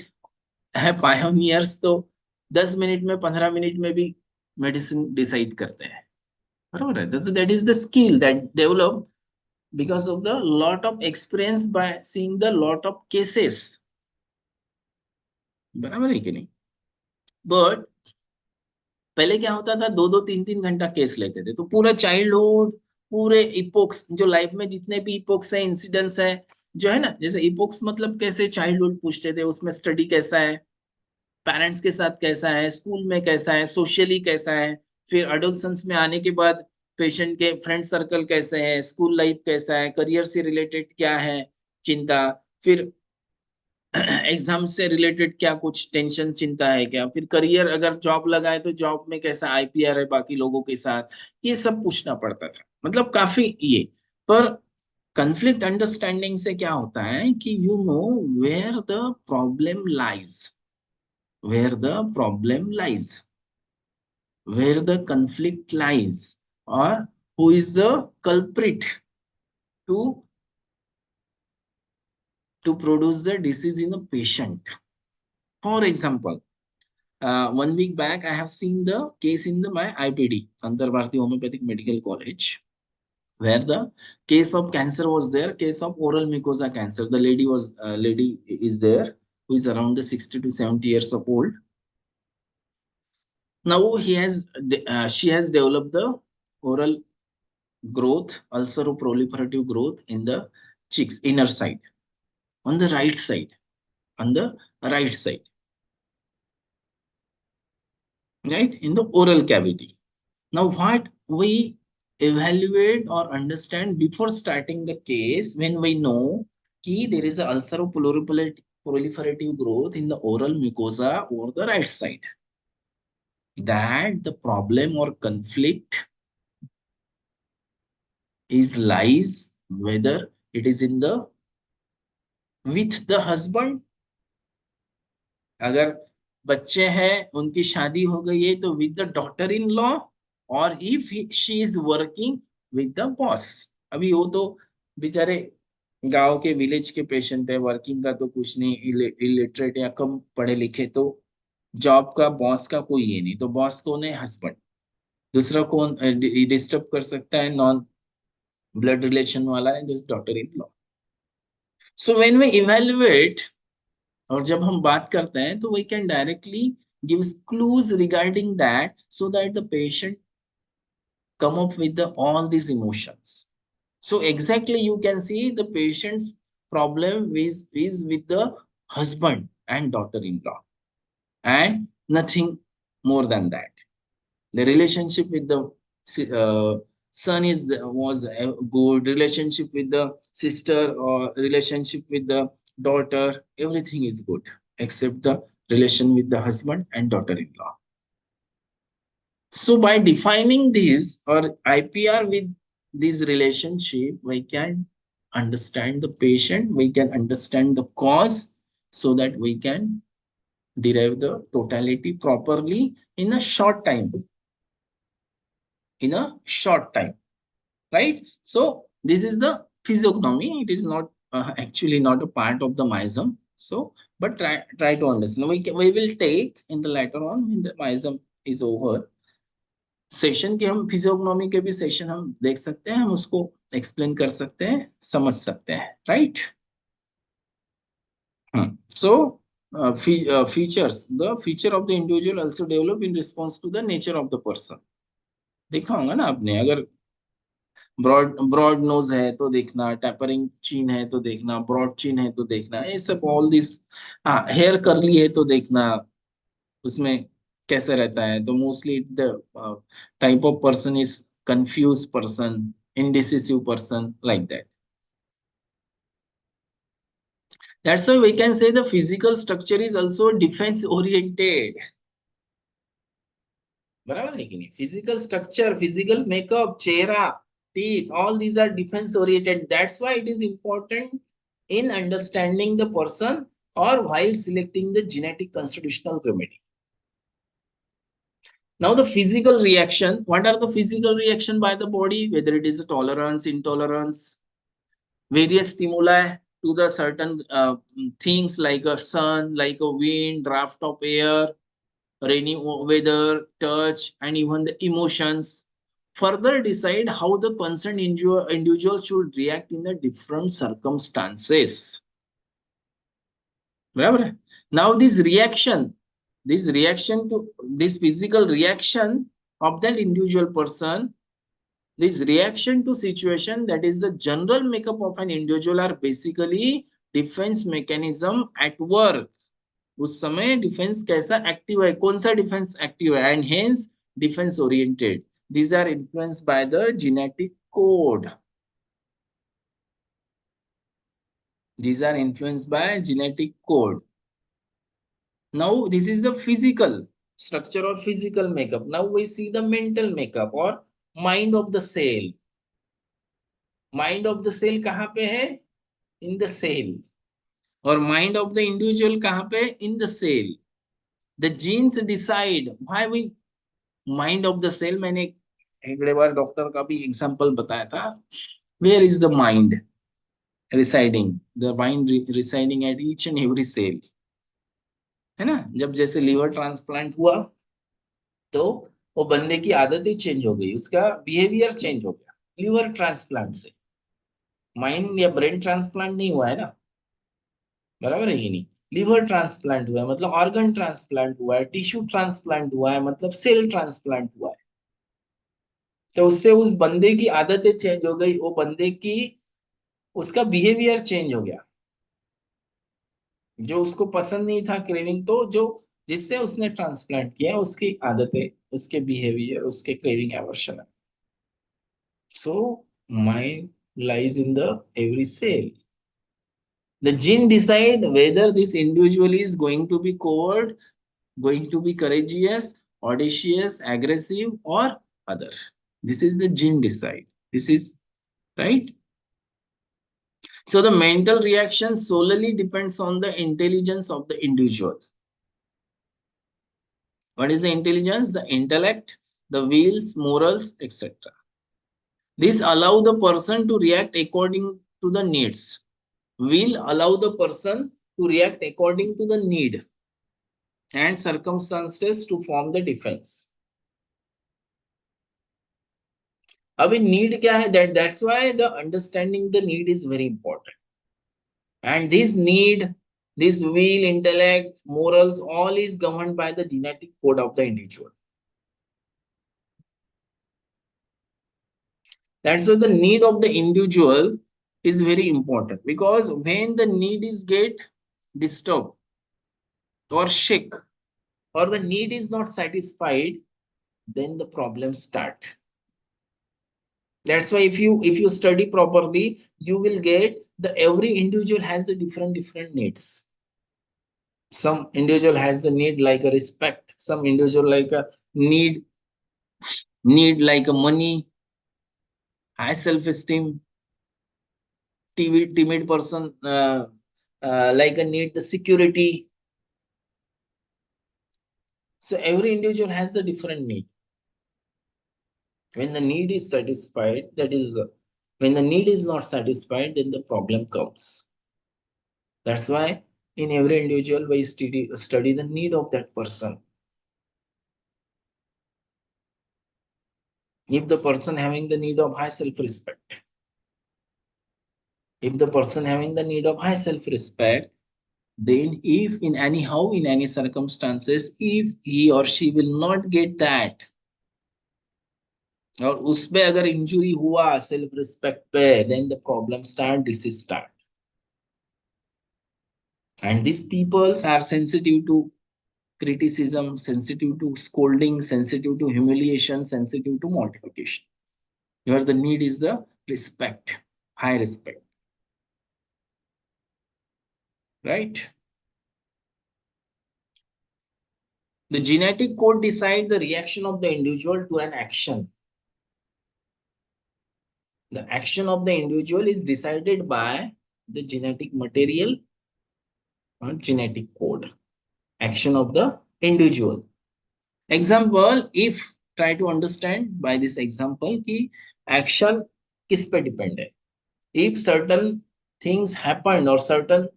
है पायोनियर्स, तो 10 मिनट में 15 मिनट में भी मेडिसिन डिसाइड करते हैं, बराबर है। That is the skill that develop because of the lot of experience by seeing the lot of cases, बराबर है कि नहीं। बट पहले क्या होता था, 2-2 3-3 घंटा केस लेते थे, तो पूरा चाइल्डहुड, पूरे इपोक्स जो लाइफ में जितने भी इपोक्स है, इंसिडेंट्स है, जो है ना, जैसे इपोक्स मतलब कैसे चाइल्डहुड पूछते थे, उसमें स्टडी कैसा है, पेरेंट्स के साथ कैसा है, स्कूल में कैसा है, सोशली कैसा है, फिर अडोलसेंस में आने के बाद पेशेंट के फ्रेंड सर्कल कैसे है, स्कूल लाइफ कैसा है, करियर से रिलेटेड क्या है चिंता, फिर एग्जाम से रिलेटेड क्या कुछ टेंशन चिंता है क्या, फिर करियर अगर जॉब लगा है तो जॉब में कैसा आईपीआर है बाकी लोगों के साथ, ये सब पूछना पड़ता था, मतलब काफी ये। पर कन्फ्लिक्ट अंडरस्टैंडिंग से क्या होता है कि you know where the problem lies, where the problem lies, where the conflict lies, or who is the culprit to produce the disease in a patient. For example, 1 week back, I have seen the case in my IPD, Antar Bharati Homeopathic Medical College, where the case of cancer was there, case of oral mucosa cancer. The lady is there who is around the 60 to 70 years of old. Now she has developed the oral growth, ulceroproliferative growth in the cheeks, inner side, on the right side, on the right side, right, in the oral cavity. Now, what we evaluate or understand before starting the case, when we know that there is a ulceroproliferative growth in the oral mucosa over the right side, that the problem or conflict is lies whether it is in the with the husband, अगर बच्चे हैं उनकी शादी हो गई है तो with the daughter in law, और if she is working with the boss. अभी वो तो बेचारे गांव के विलेज के पेशेंट है, वर्किंग का तो कुछ नहीं, इलिटरेट या कम पढ़े लिखे, तो जॉब का बॉस का कोई ये नहीं, तो बॉस कौन है, हस्बैंड। दूसरा कौन डिस्टर्ब कर सकता है, नॉन ब्लड रिलेशन वाला है, this daughter in law. So when we evaluate, और जब हम बात करते हैं तो we can directly give clues regarding that, so that the patient come up with all these emotions. So exactly you can see the patient's problem is with the husband and daughter-in-law, and nothing more than that. The relationship with the son was a good relationship, with the sister or relationship with the daughter, everything is good except the relation with the husband and daughter-in-law. So by defining this or IPR with this relationship, we can understand the patient, we can understand the cause, so that we can derive the totality properly in a short time. In a short time, right? So this is the physiognomy. It is not actually not a part of the miasm. So, but try to understand. We will take in the later on when the miasm is over. Session के हम फिजियोग्नोमी के भी session हम देख सकते हैं, हम उसको एक्सप्लेन कर सकते हैं, समझ सकते हैं, right. So features, the feature of the individual also develop in response to the nature of the person. देखा होगा ना आपने, अगर ब्रॉड ब्रॉड नोज है तो देखना, टैपरिंग चीन है तो देखना, ब्रॉड चीन है तो देखना, ये सब ऑल दिस। हाँ, हेयर कर्ली है तो देखना उसमें कैसे रहता है, तो mostly the type of person is confuse person, indecisive person, like that. That's why we can say the physical structure is also defense oriented, बराबर है कि नहीं। फिजिकल स्ट्रक्चर, फिजिकल मेकअप, चेहरा, teeth, all these are defense oriented. That's why it is important in understanding the person or while selecting the genetic constitutional remedy. Now the physical reaction, what are the physical reaction by the body? Whether it is a tolerance, intolerance, various stimuli to the certain things like a sun, like a wind, draft of air, rainy weather, touch, and even the emotions further decide how the concerned individual should react in the different circumstances. Right? Now this reaction to this physical reaction of that individual person, this reaction to situation, that is the general makeup of an individual, are basically defense mechanism at work. उस समय defence कैसा active है, कौन सा defence active है, and hence defence oriented. These are influenced by the genetic code. These are influenced by genetic code. Now this is the physical structure or physical makeup. Now we see the mental makeup or mind of the cell. Mind of the cell कहाँ पे है? In the cell. और mind of the individual कहाँ पे? In the cell. The genes decide why we mind of the cell. मैंने एक बार doctor का भी एग्जांपल बताया था. Where is the mind residing? The mind residing at each and every cell. है ना? जब जैसे लीवर ट्रांसप्लांट हुआ तो वो बंदे की आदत ही चेंज हो गई, उसका बिहेवियर चेंज हो गया लीवर ट्रांसप्लांट से. माइंड या ब्रेन ट्रांसप्लांट नहीं हुआ है ना, बराबर है कि नहीं? लीवर ट्रांसप्लांट हुआ है मतलब ऑर्गन ट्रांसप्लांट हुआ है, टिश्यू ट्रांसप्लांट हुआ है मतलब सेल ट्रांसप्लांट हुआ है. तो उससे उस बंदे की आदतें चेंज हो गई, वो बंदे की उसका बिहेवियर चेंज हो गया. जो उसको पसंद नहीं था क्रेविंग, तो जो जिससे उसने ट्रांसप्लांट किया उसकी आदतें, उसके बिहेवियर, उसके क्रेविंग एवर्शन है. So mind lies in the every cell. The gene decide whether this individual is going to be coward, going to be courageous, audacious, aggressive, or other. This is the gene decide. This is right. So the mental reaction solely depends on the intelligence of the individual. What is the intelligence? The intellect, the wills, morals, etc. This allow the person to react according to the needs. Will allow the person to react according to the need and circumstances to form the defense. अभी need क्या है? That's why the understanding the need is very important. And this need, this will, intellect, morals, all is governed by the genetic code of the individual. That's why the need of the individual is very important, because when the need is get disturbed or shake, or the need is not satisfied, then the problems start. That's why if you study properly, you will get the every individual has the different needs. Some individual has the need like a respect, some individual like a need like a money, high self-esteem, timid person like a need the security. So every individual has the different need. When the need is satisfied, that is, when the need is not satisfied, then the problem comes. That's why in every individual we study the need of that person. If the person having the need of high self-respect, if the person having the need of high self-respect, then if in anyhow, in any circumstances, if he or she will not get that, और उसपे अगर injury हुआ self respect पे, then the problem start, disease start. And these peoples are sensitive to criticism, sensitive to scolding, sensitive to humiliation, sensitive to mortification. Where the need is the respect, high respect. Right? The genetic code decides the reaction of the individual to an action. The action of the individual is decided by the genetic material or genetic code. Action of the individual. Example, if try to understand by this example कि action किस पे depend है. If certain things happen or certain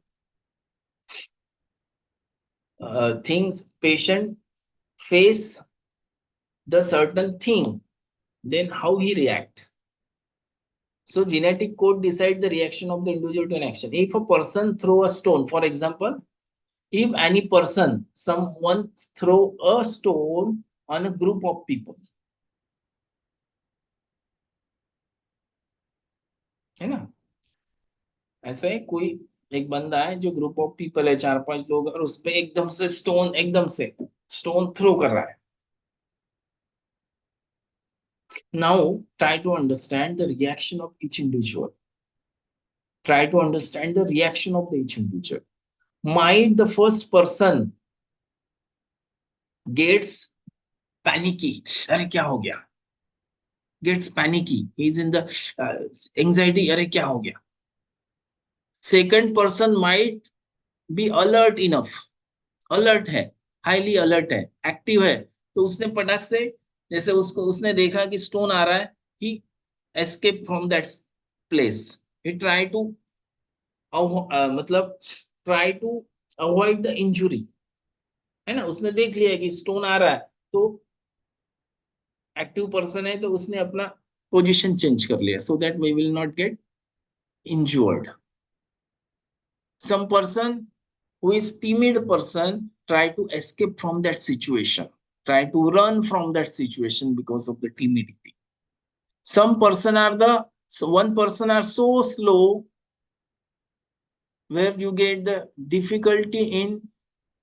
things patient face the certain thing, then how he react. So genetic code decide the reaction of the individual to an action. If a person throw a stone, for example, if any person, someone throw a stone on a group of people, है ना, ऐसे कोई एक बंदा है जो group of people है, 4-5 लोग, और उस पे एकदम से स्टोन थ्रो कर रहा है. Now try to understand the reaction of each individual. Try to understand the reaction of each individual. Might the first person gets panicky, अरे क्या हो गया, gets panicky, he is in the anxiety, अरे क्या हो गया. Second person might be alert enough, alert है, highly alert है, active है, तो उसने पटाख से, जैसे उसको उसने देखा कि स्टोन आ रहा है, he escape from that place, he try to मतलब try to avoid the injury, है ना. उसने देख लिया कि स्टोन आ रहा है, तो एक्टिव पर्सन है, तो उसने अपना पोजीशन चेंज कर लिया, so that we will not get injured. Some person who is timid person try to escape from that situation, try to run from that situation because of the timidity. Some person are the, so one person are so slow where you get the difficulty in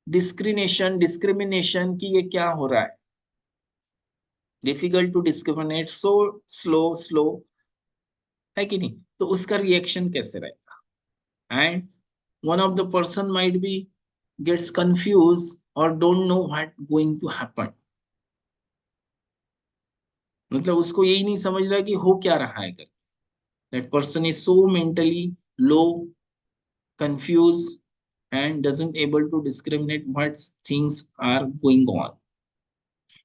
discrimination कि ये क्या हो रहा है, difficult to discriminate, so slow है कि नहीं, तो उसका रिएक्शन कैसे रहेगा. And one of the person might be gets confused or don't know what going to happen, मतलब उसको यही नहीं समझ रहा कि हो क्या रहा है. That person is so mentally low, confused, and doesn't able to discriminate what things are going on.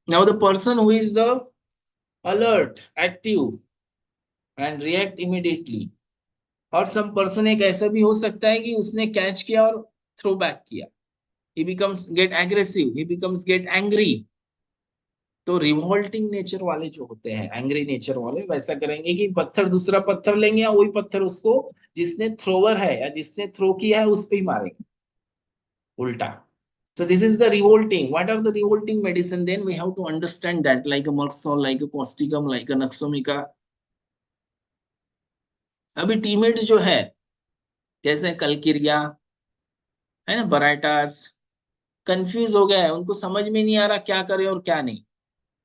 Now the person who is the alert, active, and react immediately, और some person एक ऐसा भी हो सकता है कि उसने कैच किया और थ्रो बैक किया, he becomes get aggressive, he becomes get angry. तो रिवोल्टिंग नेचर वाले जो होते हैं, एंग्री नेचर वाले, वैसा करेंगे कि पत्थर, दूसरा पत्थर लेंगे, या वही पत्थर उसको जिसने थ्रोवर है या जिसने थ्रो किया है उस पे ही मारेंगे उल्टा. So this is the revolting. What are the revolting medicine? Then we have to understand that, like a Merxol, like a Causticum, like a Naxomica. अभी टीमेट जो है, जैसे कलकिरिया है ना, बराटास, कंफ्यूज हो गया है, उनको समझ में नहीं आ रहा क्या करे और क्या नहीं,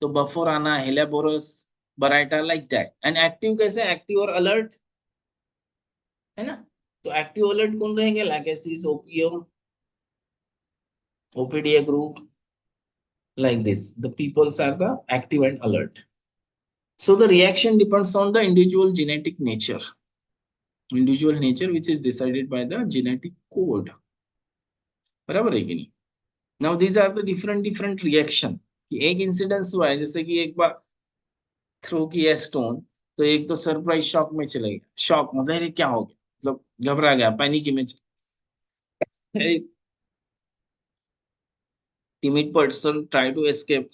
तो bufo rana, helleborus, baryta, like that. And active कैसे, एक्टिव और अलर्ट, है ना. तो एक्टिव अलर्ट कौन रहेंगे, lachesis, opium, O P D A group, like this, the peoples are the active and alert. So the reaction depends on the individual genetic nature, which is decided by the genetic code, बराबर है कि नहीं. Now these are the different reaction. एक incidence हुआ है, जैसे कि एक बार थ्रो किया स्टोन, तो एक तो सरप्राइज शॉक में चले गया, शॉक मतलब क्या हो गया, मतलब घबरा गया, पैनिक में. timid person try to escape,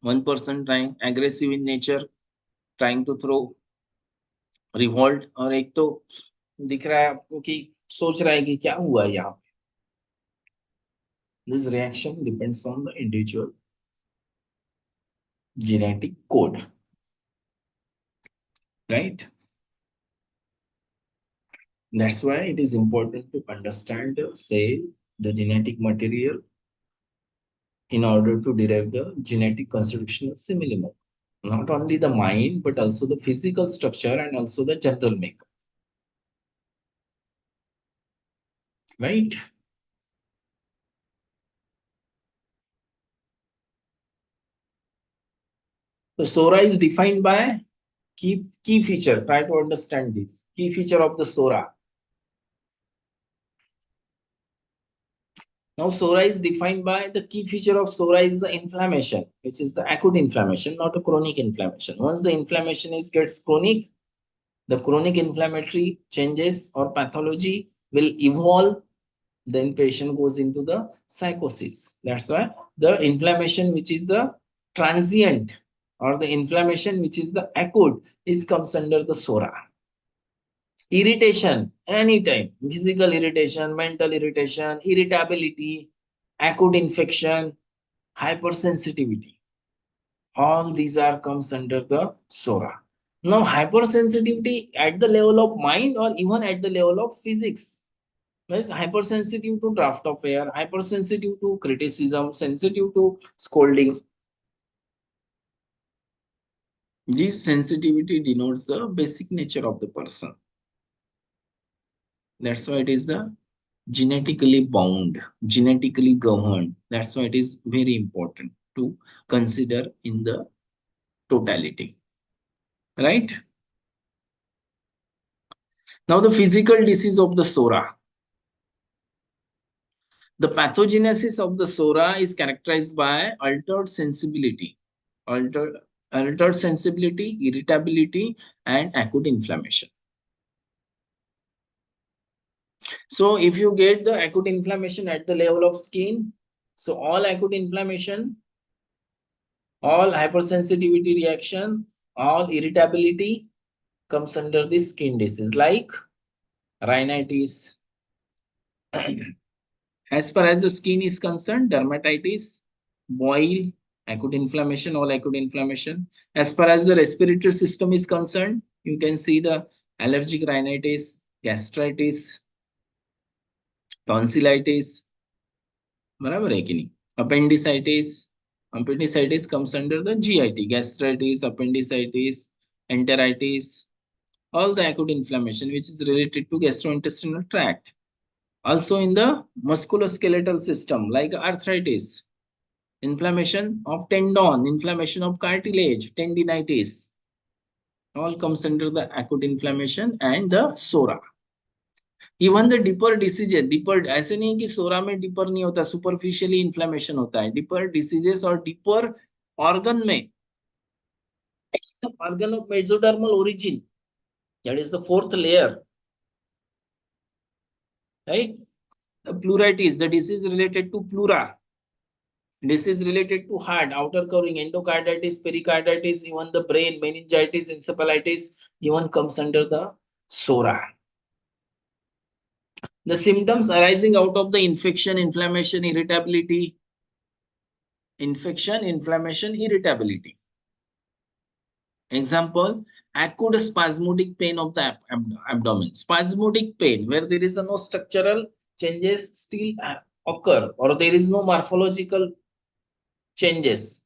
one person trying aggressive in nature, trying to throw revolt, और एक तो दिख रहा है आपको कि सोच रहा है कि क्या हुआ है यहाँ पे. This reaction depends on the individual genetic code, right? That's why it is important to understand, say, the genetic material in order to derive the genetic constitutional similar. Not only the mind, but also the physical structure and also the general makeup, right? So SORA is defined by key feature. Try to understand this key feature of the SORA. Now, SORA is defined by the key feature of SORA is the inflammation, which is the acute inflammation, not a chronic inflammation. Once the inflammation gets chronic, the chronic inflammatory changes or pathology will evolve. Then patient goes into the psychosis. That's why the inflammation, which is the transient, or the inflammation which is the acute, is comes under the SORA. Irritation, anytime, physical irritation, mental irritation, irritability, acute infection, hypersensitivity, all these are comes under the SORA. Now, hypersensitivity at the level of mind or even at the level of physics. Means hypersensitive to draft of air, hypersensitive to criticism, sensitive to scolding. This sensitivity denotes the basic nature of the person. That's why it is the genetically bound, genetically governed. That's why it is very important to consider in the totality. Right? Now, the physical disease of the SORA. The pathogenesis of the SORA is characterized by altered sensibility, altered, altered sensibility, irritability, and acute inflammation. So, if you get the acute inflammation at the level of skin, so all acute inflammation, all hypersensitivity reaction, all irritability comes under the skin disease like rhinitis. As far as the skin is concerned, dermatitis, boil, acute inflammation, all acute inflammation. As far as the respiratory system is concerned, you can see the allergic rhinitis, gastritis, tonsillitis, बराबर है कि नहीं? Appendicitis comes under the GIT, gastritis, appendicitis, enteritis, all the acute inflammation which is related to gastrointestinal tract. Also in the musculoskeletal system like arthritis, inflammation of tendon, inflammation of cartilage, tendinitis, all comes under the acute inflammation and the SORA. Even the deeper diseases, deeper ऐसे नहीं कि सोरा में dipper नहीं होता, superficially inflammation होता है. Deeper diseases और deeper organ में, organ of mesodermal origin, that is the fourth layer, right. The pleuritis, the disease related to pleura, disease related to heart, outer covering, endocarditis, pericarditis, even the brain, meningitis, encephalitis, even comes under the SORA. The symptoms arising out of the infection, inflammation, irritability, infection, inflammation, irritability. Example, acute spasmodic pain of the abdomen. Spasmodic pain where there is no structural changes still occur or there is no morphological changes.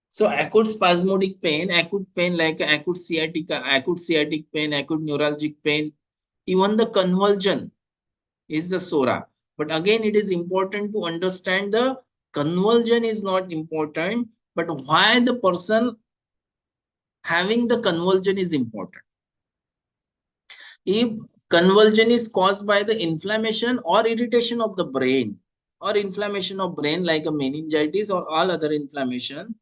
So acute spasmodic pain, acute pain like acute sciatica, acute sciatic pain, acute neuralgic pain, even the convulsion is the SORA. But again, it is important to understand the convulsion is not important, but why the person having the convulsion is important. If convulsion is caused by the inflammation or irritation of the brain or inflammation of brain like a meningitis or all other inflammation,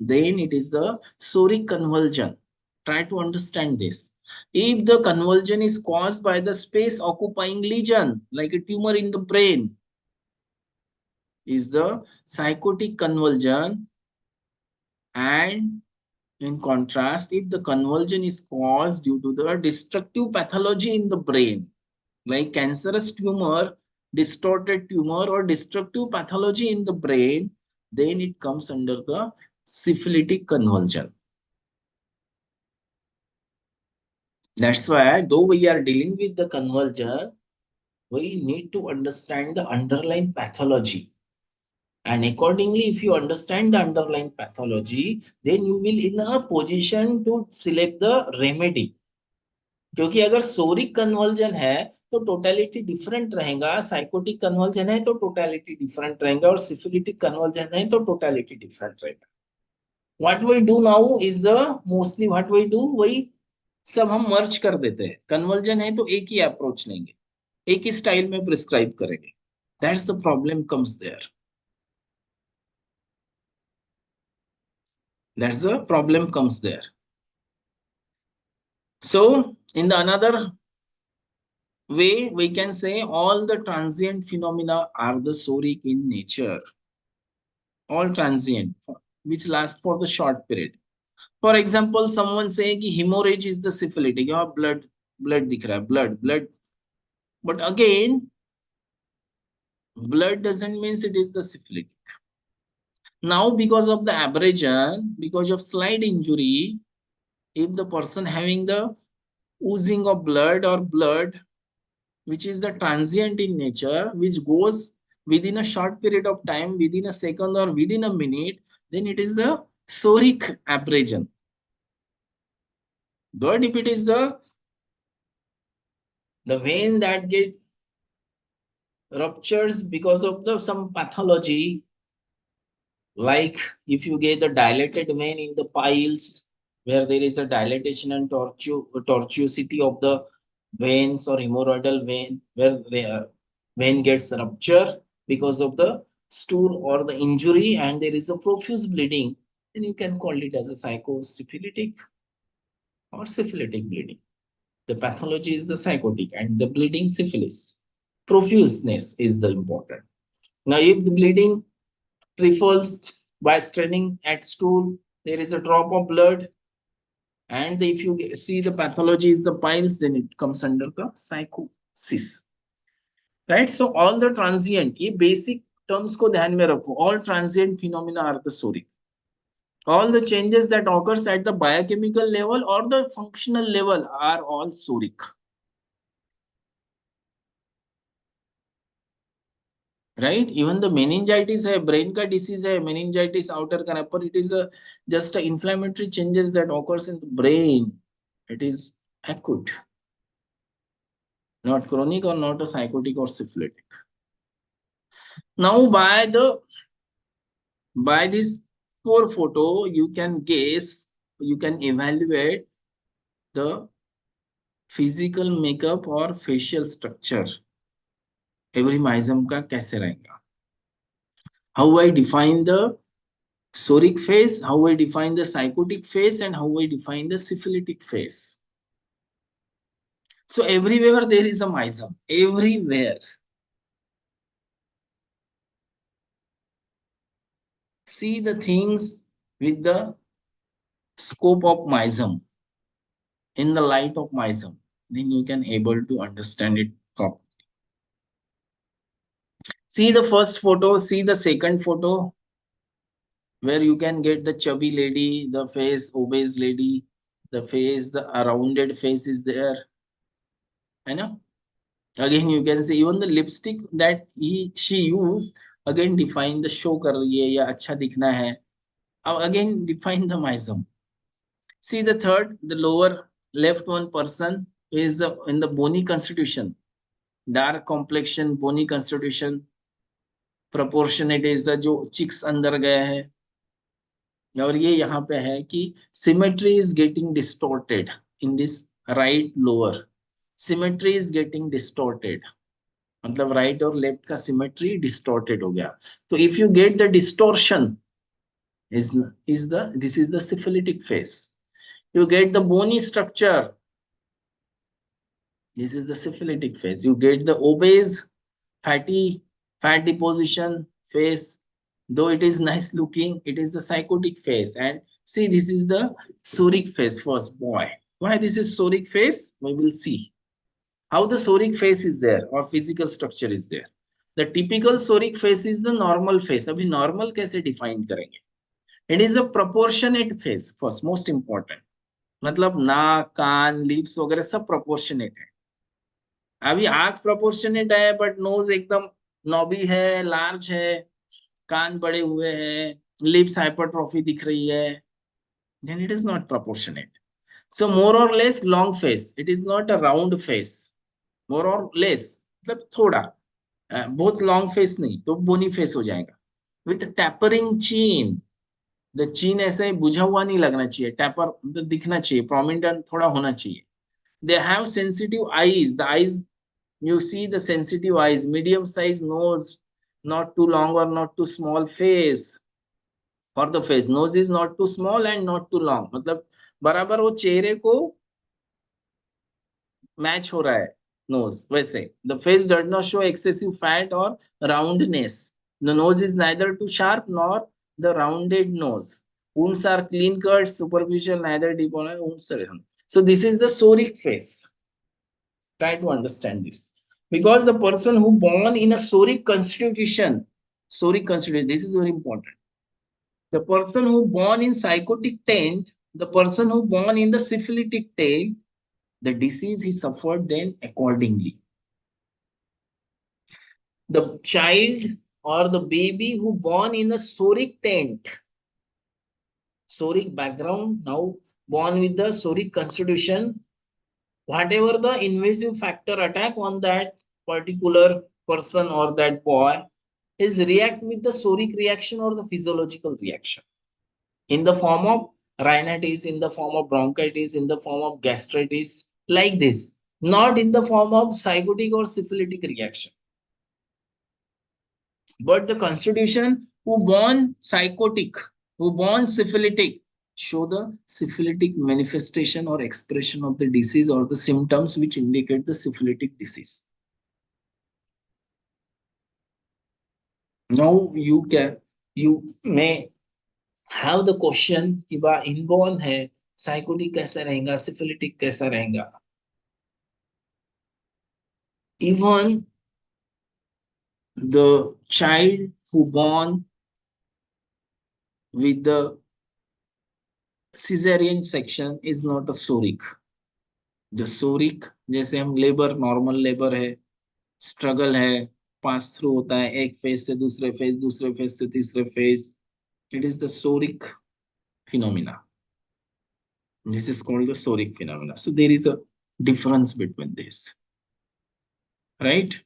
then it is the soric convulsion. Try to understand this. If the convulsion is caused by the space occupying lesion like a tumor in the brain, is the psychotic convulsion. And in contrast, if the convulsion is caused due to the destructive pathology in the brain like cancerous tumor, distorted tumor or destructive pathology in the brain, then it comes under the syphilitic convulsion. That's why though we are dealing with the convulsion, we need to understand the underlying pathology. And accordingly, if you understand the underlying pathology, then you will in a position to select the remedy. क्योंकि अगर सोरिक conversion है तो totality different रहेगा, psychotic conversion है तो totality different रहेगा, और syphilitic conversion है तो टोटलिटी डिफरेंट रहेगा. What we do now is mostly what we do, वही सब हम मर्ज कर देते हैं. कन्वर्जन है तो एक ही अप्रोच लेंगे, एक ही स्टाइल में प्रिस्क्राइब करेंगे. That's the problem comes there. That's the problem comes there. So in the another way, we can say all the transient phenomena are the soric in nature. All transient, which last for the short period. For example, someone say कि hemorrhage is the syphilitic. यहाँ blood दिख रहा है, blood. But again, blood doesn't mean it is the syphilitic. Now, because of the abrasion, because of slight injury, if the person having the oozing of blood or blood, which is the transient in nature, which goes within a short period of time, within a second or within a minute, then it is the soric abrasion. But if it is the vein that get ruptures because of the some pathology, like if you get a dilated vein in the piles, where there is a dilatation and tortuosity of the veins or hemorrhoidal vein, where the vein gets rupture because of the stool or the injury, and there is a profuse bleeding, then you can call it as a psychosyphilitic or syphilitic bleeding. The pathology is the psychotic and the bleeding syphilis. Profuseness is the important. Now, if the bleeding trifles by straining at stool, there is a drop of blood, and if you see the pathology is the piles, then it comes under the psychosis. Right? So all the transient, ये basic terms को ध्यान में रखो. All transient phenomena are the soric. All the changes that occurs at the biochemical level or the functional level are all soric. Right? Even the meningitis है, brain का disease है, meningitis outer canal, but it is a just a inflammatory changes that occurs in the brain. It is acute, not chronic or not a psychotic or syphilitic. Now by this 4 photo, you can guess, you can evaluate the physical makeup or facial structure. Every miasm का कैसे रहेगा? How I define the soric phase, how I define the psychotic phase, and how I define the syphilitic phase. So everywhere there is a miasm. Everywhere. See the things with the scope of miasm, in the light of miasm. Then you can able to understand it properly. See the first photo, see the second photo, where you can get the chubby lady, the face, obese lady, the face, the rounded face is there. I know. Again, you can see even the lipstick that she used, again define the show कर रही है या अच्छा दिखना है. Again define the miasm. See the third, the lower left one person is in the bony constitution, dark complexion, bony constitution. Proportionate is the जो chicks अंदर गए हैं. और ये यहाँ पे है कि symmetry is getting distorted in this right lower. Symmetry is getting distorted. मतलब right और left का symmetry distorted हो गया. So if you get the distortion, this is the syphilitic phase. You get the bony structure. This is the syphilitic phase. You get the obese, fat deposition phase. Though it is nice looking, it is the psychotic phase. And see, this is the soric phase first, boy. Why this is soric phase? We will see. How the soric phase is there or physical structure is there. The typical soric phase is the normal phase. अभी normal कैसे define करेंगे? It is a proportionate phase first, most important. मतलब नाक, कान, lips वगैरह सब proportionate है. अभी आंख proportionate है, but nose एकदम knobby है, large है, कान बड़े हुए हैं, lips hypertrophy दिख रही है. Then it is not proportionate. So more or less long face. It is not a round face. More or less, मतलब थोड़ा. बहुत लॉन्ग फेस नहीं तो बोनी फेस हो जाएगा. विथ टैपरिंग चीन. द चीन ऐसे बुझा हुआ नहीं लगना चाहिए, टैपर मतलब दिखना चाहिए, प्रोमिनेंट थोड़ा होना चाहिए. They have sensitive eyes. The eyes You see the sensitive eyes, medium size nose, not too long or not too small face. For the face, nose is not too small and not too long. मतलब बराबर वो चेहरे को match हो रहा है nose वैसे. The face does not show excessive fat or roundness. The nose is neither too sharp nor the rounded nose. Wounds are clean cut, superficial, neither deep or wounds. So this is the psoric face. Try to understand this. Because the person who born in a psoric constitution, this is very important. The person who born in psychotic tent, the person who born in the syphilitic tent, the disease he suffered then accordingly. The child or the baby who born in a psoric tent, psoric background, now born with the psoric constitution, whatever the invasive factor attack on that particular person or that boy is react with the psoric reaction or the physiological reaction in the form of rhinitis, in the form of bronchitis, in the form of gastritis, like this, not in the form of psychotic or syphilitic reaction. But the constitution who born psychotic, who born syphilitic, show the syphilitic manifestation or expression of the disease or the symptoms which indicate the syphilitic disease. Now you may have the question कि बा inborn है, psychotic कैसा रहेगा, syphilitic कैसा रहेगा. Even the child who born with the cesarean section is not a psoric. The psoric जैसे हम labour, normal labour है, स्ट्रगल है, पास थ्रू होता है एक फेज से दूसरे फेज, दूसरे फेज से तीसरे phase. It is the psoric phenomena. This is called the psoric phenomena. So there is a difference between this, right?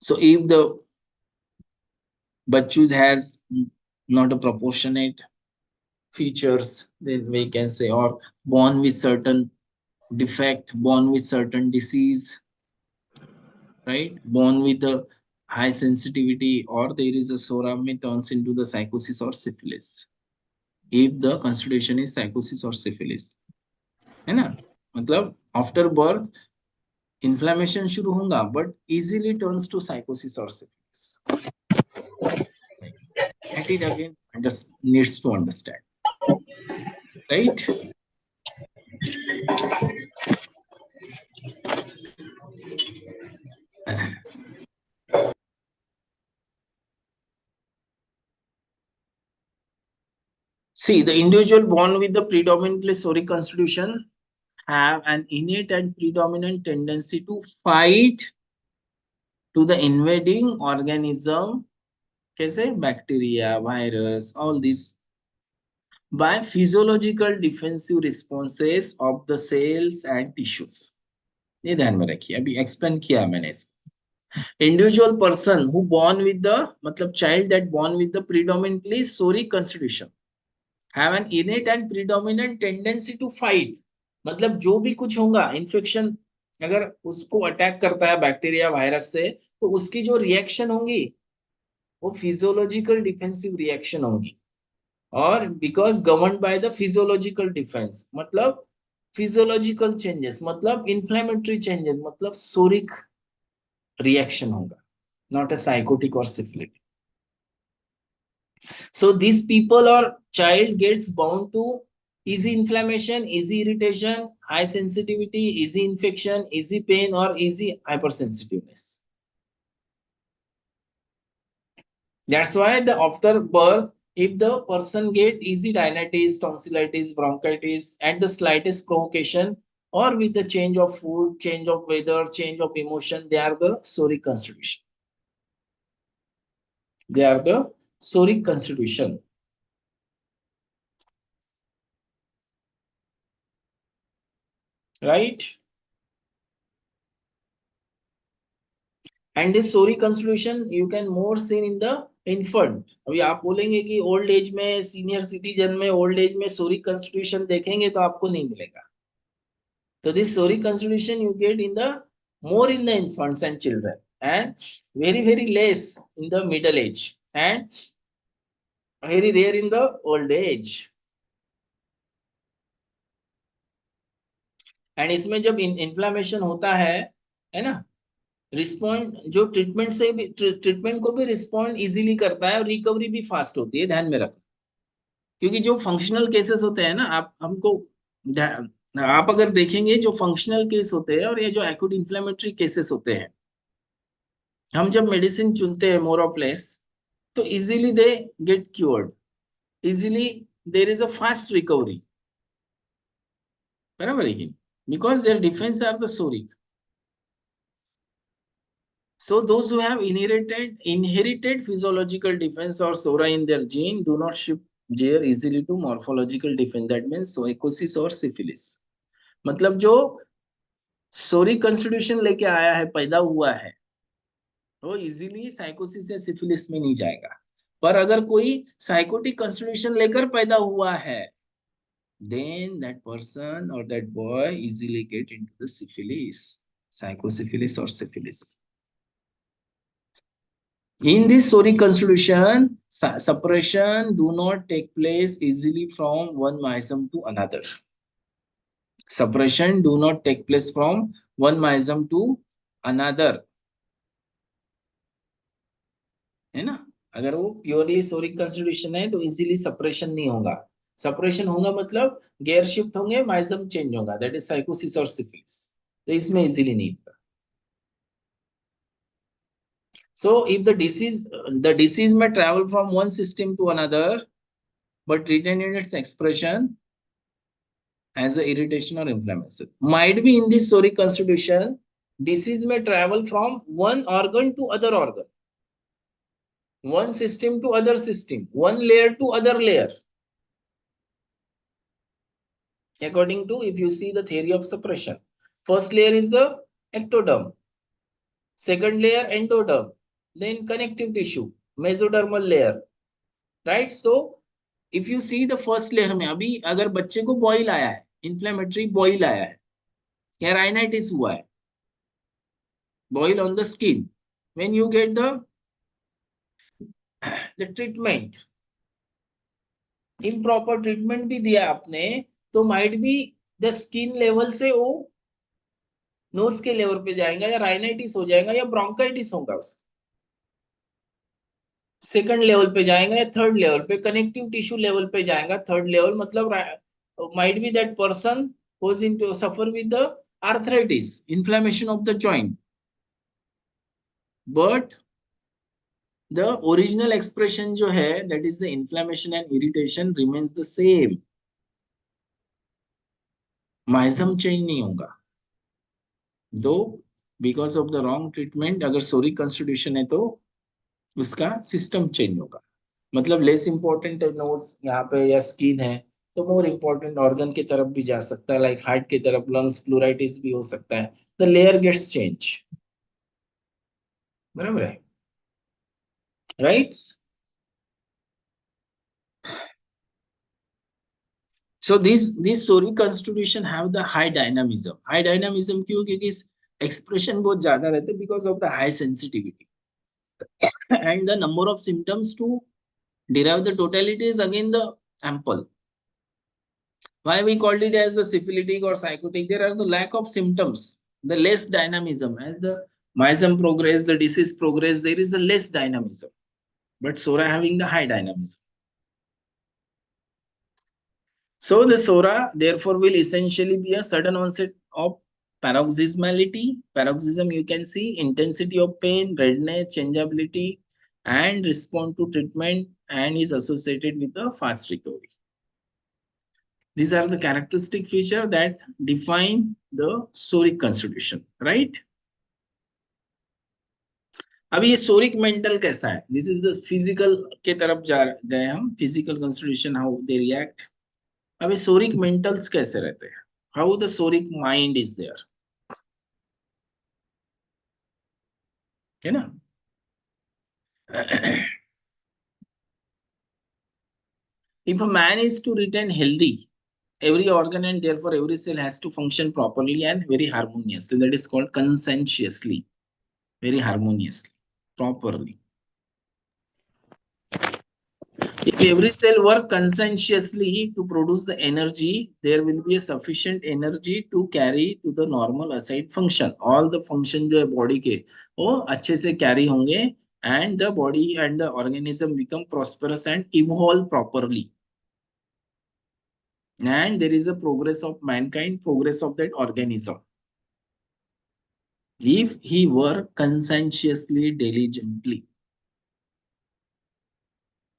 So if the bachus has not a proportionate features, then we can say, or born with certain defect, born with certain disease, right? Born with a high sensitivity, or there is a PSORA, may turns into the psychosis or syphilis. If the constitution is psychosis or syphilis, है ना? मतलब after birth inflammation शुरू होगा, but easily turns to psychosis or syphilis. That is again just needs to understand, right? See, the individual born with the predominantly psoric constitution have an innate and predominant tendency to fight to the invading organism, कैसे, bacteria, virus, all these, by physiological defensive responses of the cells and tissues. ये ध्यान में रखिए, अभी explain किया मैंने इसको. Individual person who born with the, मतलब child that born with the predominantly psoric constitution have an innate and predominant tendency to fight. मतलब जो भी कुछ होगा इन्फेक्शन, अगर उसको अटैक करता है बैक्टीरिया वायरस से, तो उसकी जो रिएक्शन होंगी वो फिजियोलॉजिकल डिफेंसिव रिएक्शन होगी. और because governed by the physiological defence, मतलब फिजियोलॉजिकल चेंजेस, मतलब इन्फ्लेमेटरी चेंजेस, मतलब सोरिक रिएक्शन होगा, not a psychotic or syphilitic. So these people or child gets bound to easy inflammation, easy irritation, high sensitivity, easy infection, easy pain, or easy hypersensitiveness. That's why the after birth, if the person get easy rhinitis, tonsillitis, bronchitis at the slightest provocation, or with the change of food, change of weather, change of emotion, they are the psoric constitution. They are the psoric constitution. Right? And this psoric constitution you can more seen in the infant. अभी आप बोलेंगे कि old age में, senior citizen में, old age में psoric constitution देखेंगे तो आपको नहीं मिलेगा. So this psoric constitution you get in the more in the infants and children, and very less in the middle age, and very rare in the old age. And इसमें जब inflammation होता है ना, रिस्पॉन्ड जो treatment से भी treatment को भी रिस्पॉन्ड इजीली करता है और रिकवरी भी फास्ट होती है, ध्यान में रखना। क्योंकि जो फंक्शनल केसेस होते हैं ना, आप हमको आप अगर देखेंगे जो फंक्शनल केस होते हैं और ये जो एक्यूट इन्फ्लेमेटरी केसेस होते हैं, हम जब मेडिसिन चुनते हैं मोर ऑफ लेस, तो easily they get cured, easily there is a fast recovery, बराबर है कि, because their defence are the psoric. So those who have inherited physiological defense or SORA in their gene do not shift gear easily to morphological defense. That means Sycosis or syphilis. मतलब जो सोरिक constitution लेके आया है, पैदा हुआ है, वो easily साइकोसिस या सिफिलिस में नहीं जाएगा. पर अगर कोई साइकोटिक कंस्टिट्यूशन लेकर पैदा हुआ है, then that person or that boy easily get into the syphilis, psychosyphilis or syphilis. In this Soric constitution, suppression do not take place easily from one miasm to another. Suppression do not take place from one miasm to another. है ना? अगर वो purely सोरिक constitution है तो easily suppression नहीं होगा. Suppression होगा मतलब गेयर शिफ्ट होंगे, माइजम चेंज होगा, दैट इज साइकोसिस और सिफिलिस. तो इसमें इजीली नहीं होगा. So if the disease may travel from one system to another, but retain in its expression as a irritation or inflammation. Might be in this Soric constitution, disease may travel from one organ to other organ, one system to other system, one layer to other layer. According to, if you see the theory of suppression, first layer is the ectoderm, second layer endoderm, then connective tissue, mesodermal layer, right? So if you see the first layer में अभी अगर बच्चे को boil आया है, inflammatory boil आया है, या राइनाइटिस हुआ है, boil on the skin, when you get the treatment, improper treatment भी दिया आपने, तो might be the skin level से वो नोज के लेवल पे जाएगा, या राइनाइटिस हो जाएगा, या ब्रोंकाइटिस होगा, उसका सेकंड लेवल पे जाएगा, या थर्ड लेवल पे कनेक्टिव टिश्यू लेवल पे जाएगा. थर्ड लेवल मतलब might be that person goes into suffer with the arthritis, inflammation of the joint, but the original expression जो है, that is the inflammation and irritation remains the same. Miasm change नहीं होगा. Though because of the wrong treatment, अगर सोरिक constitution है तो उसका system change होगा. मतलब लेस इंपॉर्टेंट है नोज यहाँ पे या स्किन है, तो मोर इंपॉर्टेंट ऑर्गन की तरफ भी जा सकता है, लाइक हार्ट की तरफ, लंग्स, प्लूराइटिस भी हो सकता है. द लेयर गेट्स चेंज, बराबर है, right? So these Soric constitution have the high dynamism. High dynamism क्यों? क्योंकि expression बहुत ज्यादा रहते हैं because of the high sensitivity. And the number of symptoms to derive the totality is again the ample. Why we called it as the syphilitic or psychotic? There are the lack of symptoms, the less dynamism. As the miasm progress, the disease progress, there is a less dynamism. But SORA having the high dynamism. So the SORA therefore will essentially be a sudden onset of paroxysmality. Paroxysm, you can see intensity of pain, redness, changeability, and respond to treatment, and is associated with a fast recovery. These are the characteristic features that define the Soric constitution, right? अभी ये सोरिक mental कैसा है? This is the physical के तरफ जा गए हम, physical constitution, how they react. अभी सोरिक मेंटल्स कैसे रहते हैं? How the psoric mind is there, है ना? If a man is to retain healthy, Every organ and therefore every cell has to function properly and very harmoniously. That is called conscientiously, very harmoniously, properly. If every cell work conscientiously to produce the energy, there will be a sufficient energy to carry to the normal assigned function. All the function जो है body के वो अच्छे से carry होंगे and the body and the organism become prosperous and evolve properly. And there is a progress of mankind, progress of that organism. If he work conscientiously, diligently.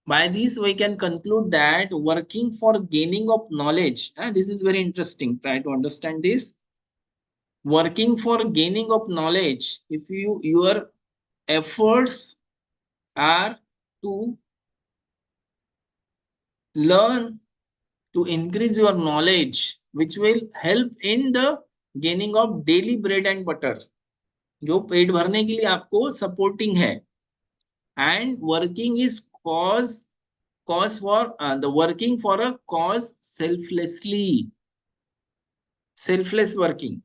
By this, we can conclude that working for gaining of knowledge, this is very interesting. Try to understand this. Working for gaining of knowledge, if your efforts are to learn, to increase your knowledge, which will help in the gaining of daily bread and butter, जो पेट भरने के लिए आपको supporting है. And working is cause for the working for a cause selflessly, selfless working.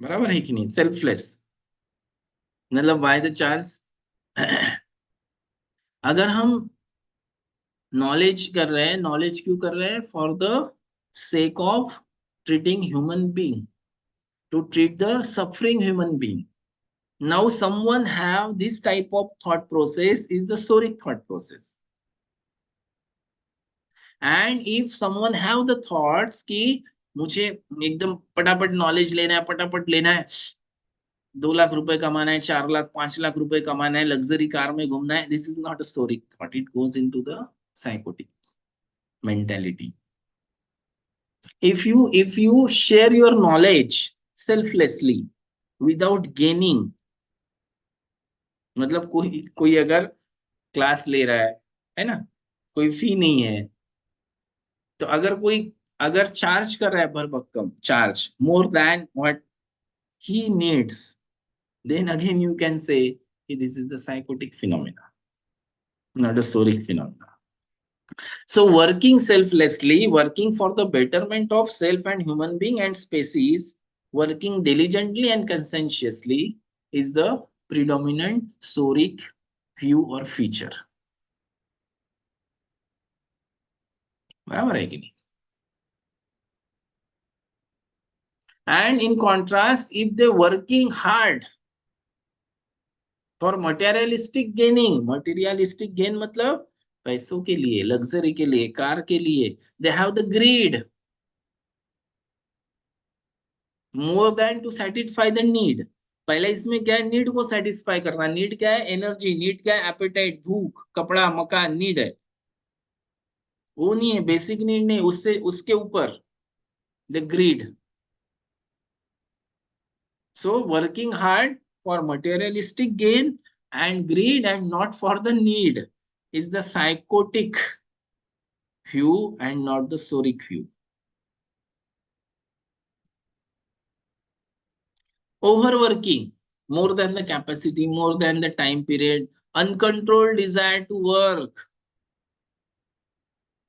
बराबर है कि नहीं? सेल्फलेस मतलब बाय द चांस अगर हम नॉलेज कर रहे हैं, नॉलेज क्यों कर रहे हैं? For the sake of treating human being, to treat the suffering human being. Now someone have this type of thought process is the soric thought process. And if someone have the thoughts कि मुझे एकदम पटापट knowledge लेना है, पटापट लेना है, 2 लाख रुपए कमाना है, 4 लाख 5 लाख रुपए कमाना है, लग्जरी कार में घूमना है, this is not a सोरिक thought. It goes into the psychotic mentality. if you share your knowledge selflessly without gaining, मतलब कोई अगर क्लास ले रहा है ना, कोई फी नहीं है, तो अगर चार्ज कर रहा है भर भक्कम charge more than what he needs, then again you can say this is the psychotic phenomena, not a soric phenomena. So working selflessly, working for the betterment of self and human being and species, working diligently and conscientiously is the predominant soric view or feature. बराबर है कि नहीं? And in contrast, if they working hard for materialistic gaining, materialistic gain मतलब पैसों के लिए, luxury के लिए, कार के लिए, they have the greed more than to satisfy the need. पहले इसमें क्या है? नीड को सेटिस्फाई करना. नीड क्या है? एनर्जी. नीड क्या है? एपेटाइट, भूख, कपड़ा, मकान, नीड है. वो नहीं है, बेसिक नीड नहीं, उससे उसके ऊपर the greed. So working hard for materialistic gain and greed and not for the need is the psychotic view and not the soric view. Overworking more than the capacity, more than the time period, uncontrolled desire to work.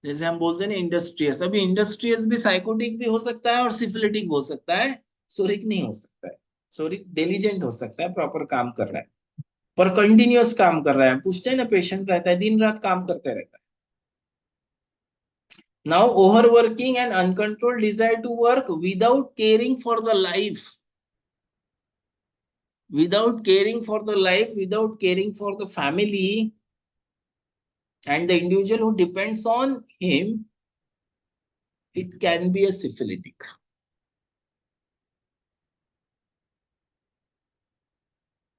जैसे हम बोलते हैं ना industrious, अभी industrious भी psychotic भी हो सकता है और सिफिलिटिक हो सकता है, सोरिक नहीं हो सकता है. सोरिक डिलीजेंट हो सकता है, प्रॉपर काम कर रहा है, पर कंटिन्यूअस काम कर रहा है. पूछते हैं ना, पेशेंट रहता है, दिन रात काम करते रहता है. Now overworking and uncontrolled desire to work without caring for the life, without caring for the life, without caring for the family and the individual who depends on him, it can be a syphilitic.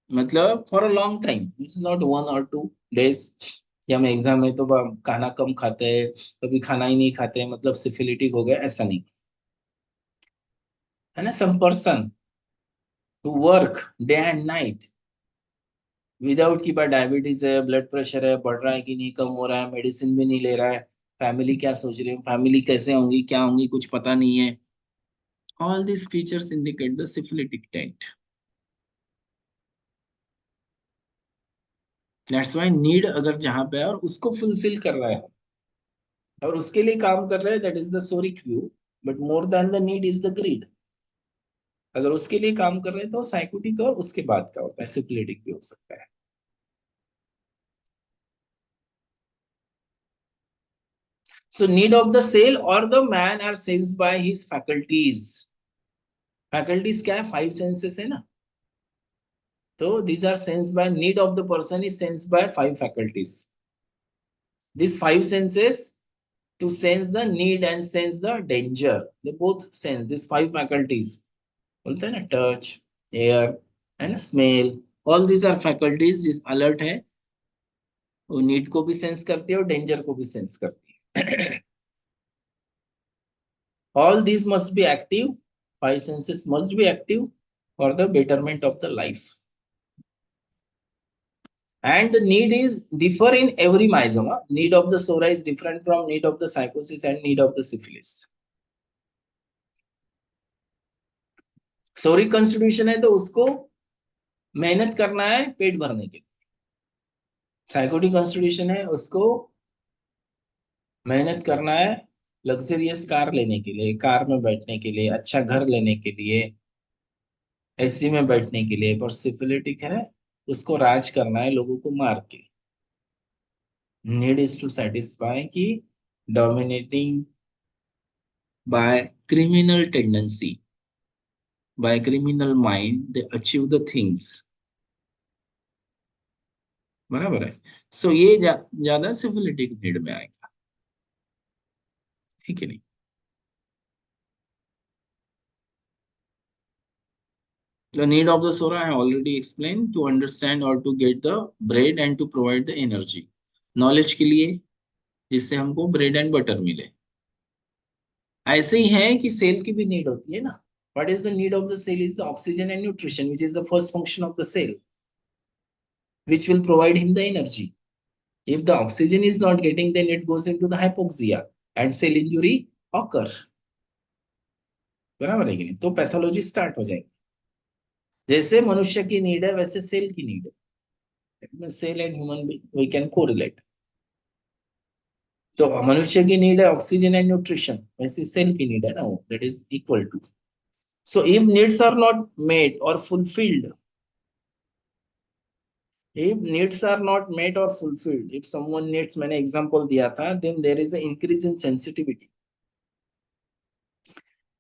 मतलब for a long time, it's not 1 or 2 days. या हम exam में तो खाना कम खाते हैं, कभी खाना ही नहीं खाते, मतलब सिफिलिटिक हो गया, ऐसा नहीं है ना. Some person who work day and night without की बात, डायबिटीज है, ब्लड प्रेशर है, बढ़ रहा है कि नहीं, कम हो रहा है, मेडिसिन भी नहीं ले रहा है, फैमिली क्या सोच रही है, फैमिली कैसे होंगी, क्या होंगी, कुछ पता नहीं है. All these features indicate the syphilitic taint. That's why need अगर जहां पे है और उसको फुलफिल कर रहा है, और उसके लिए काम कर रहे हैं, that is the psoric view, but more than the need is the greed. अगर उसके लिए काम कर रहे हैं तो साइकोटिक और उसके बाद का होता है सिफिलिटिक भी हो सकता है। So need of the cell or the man are sensed by his faculties. Faculties क्या है? Five senses है ना? तो these are sensed by, need of the person is sensed by five faculties. These five senses to sense the need and sense the danger. They both sense these five faculties. बोलते हैं ना, touch, air and smell. All these are faculties जिस alert है, वो need को भी sense करती है और danger को भी sense करती है। All these must be active. Five senses must be active for the betterment of the life. And the need is differ in every miasm. Need of the PSORA is different from need of the psychosis and need of the syphilis. सोरिक constitution है तो उसको मेहनत करना है पेट भरने के लिए। Psychotic constitution है उसको मेहनत करना है लग्जरियस कार लेने के लिए, कार में बैठने के लिए, अच्छा घर लेने के लिए, एसी में बैठने के लिए। पर सिफिलिटिक है उसको राज करना है लोगों को मार के। Need is to satisfy ki dominating by criminal tendency, by criminal mind, they achieve the things. बराबर है। सो ये ज्यादा सिफिलिटिक नीड में आएगा, ठीक है नहीं? The need of the sora I already explained, to understand or to get the bread and to provide the energy. Knowledge के लिए, जिससे हमको bread and butter मिले। ऐसे ही है कि सेल की भी नीड होती है ना। What is the need of the cell is the oxygen and nutrition, which is the first function of the cell, which will provide him the energy. If the oxygen is not getting, then it goes into the hypoxia and cell injury occur. बराबर है कि नहीं? तो pathology start हो जाएगी। जैसे मनुष्य की नीड है वैसे सेल की नीड है। Cell and human we can correlate. तो मनुष्य की नीड है ऑक्सीजन एंड न्यूट्रिशन, वैसे सेल की नीड है ना, वो that is equal to. So if needs are not met और fulfilled, if needs are not met or fulfilled, if someone needs, मैंने example दिया था, then there is an increase in sensitivity.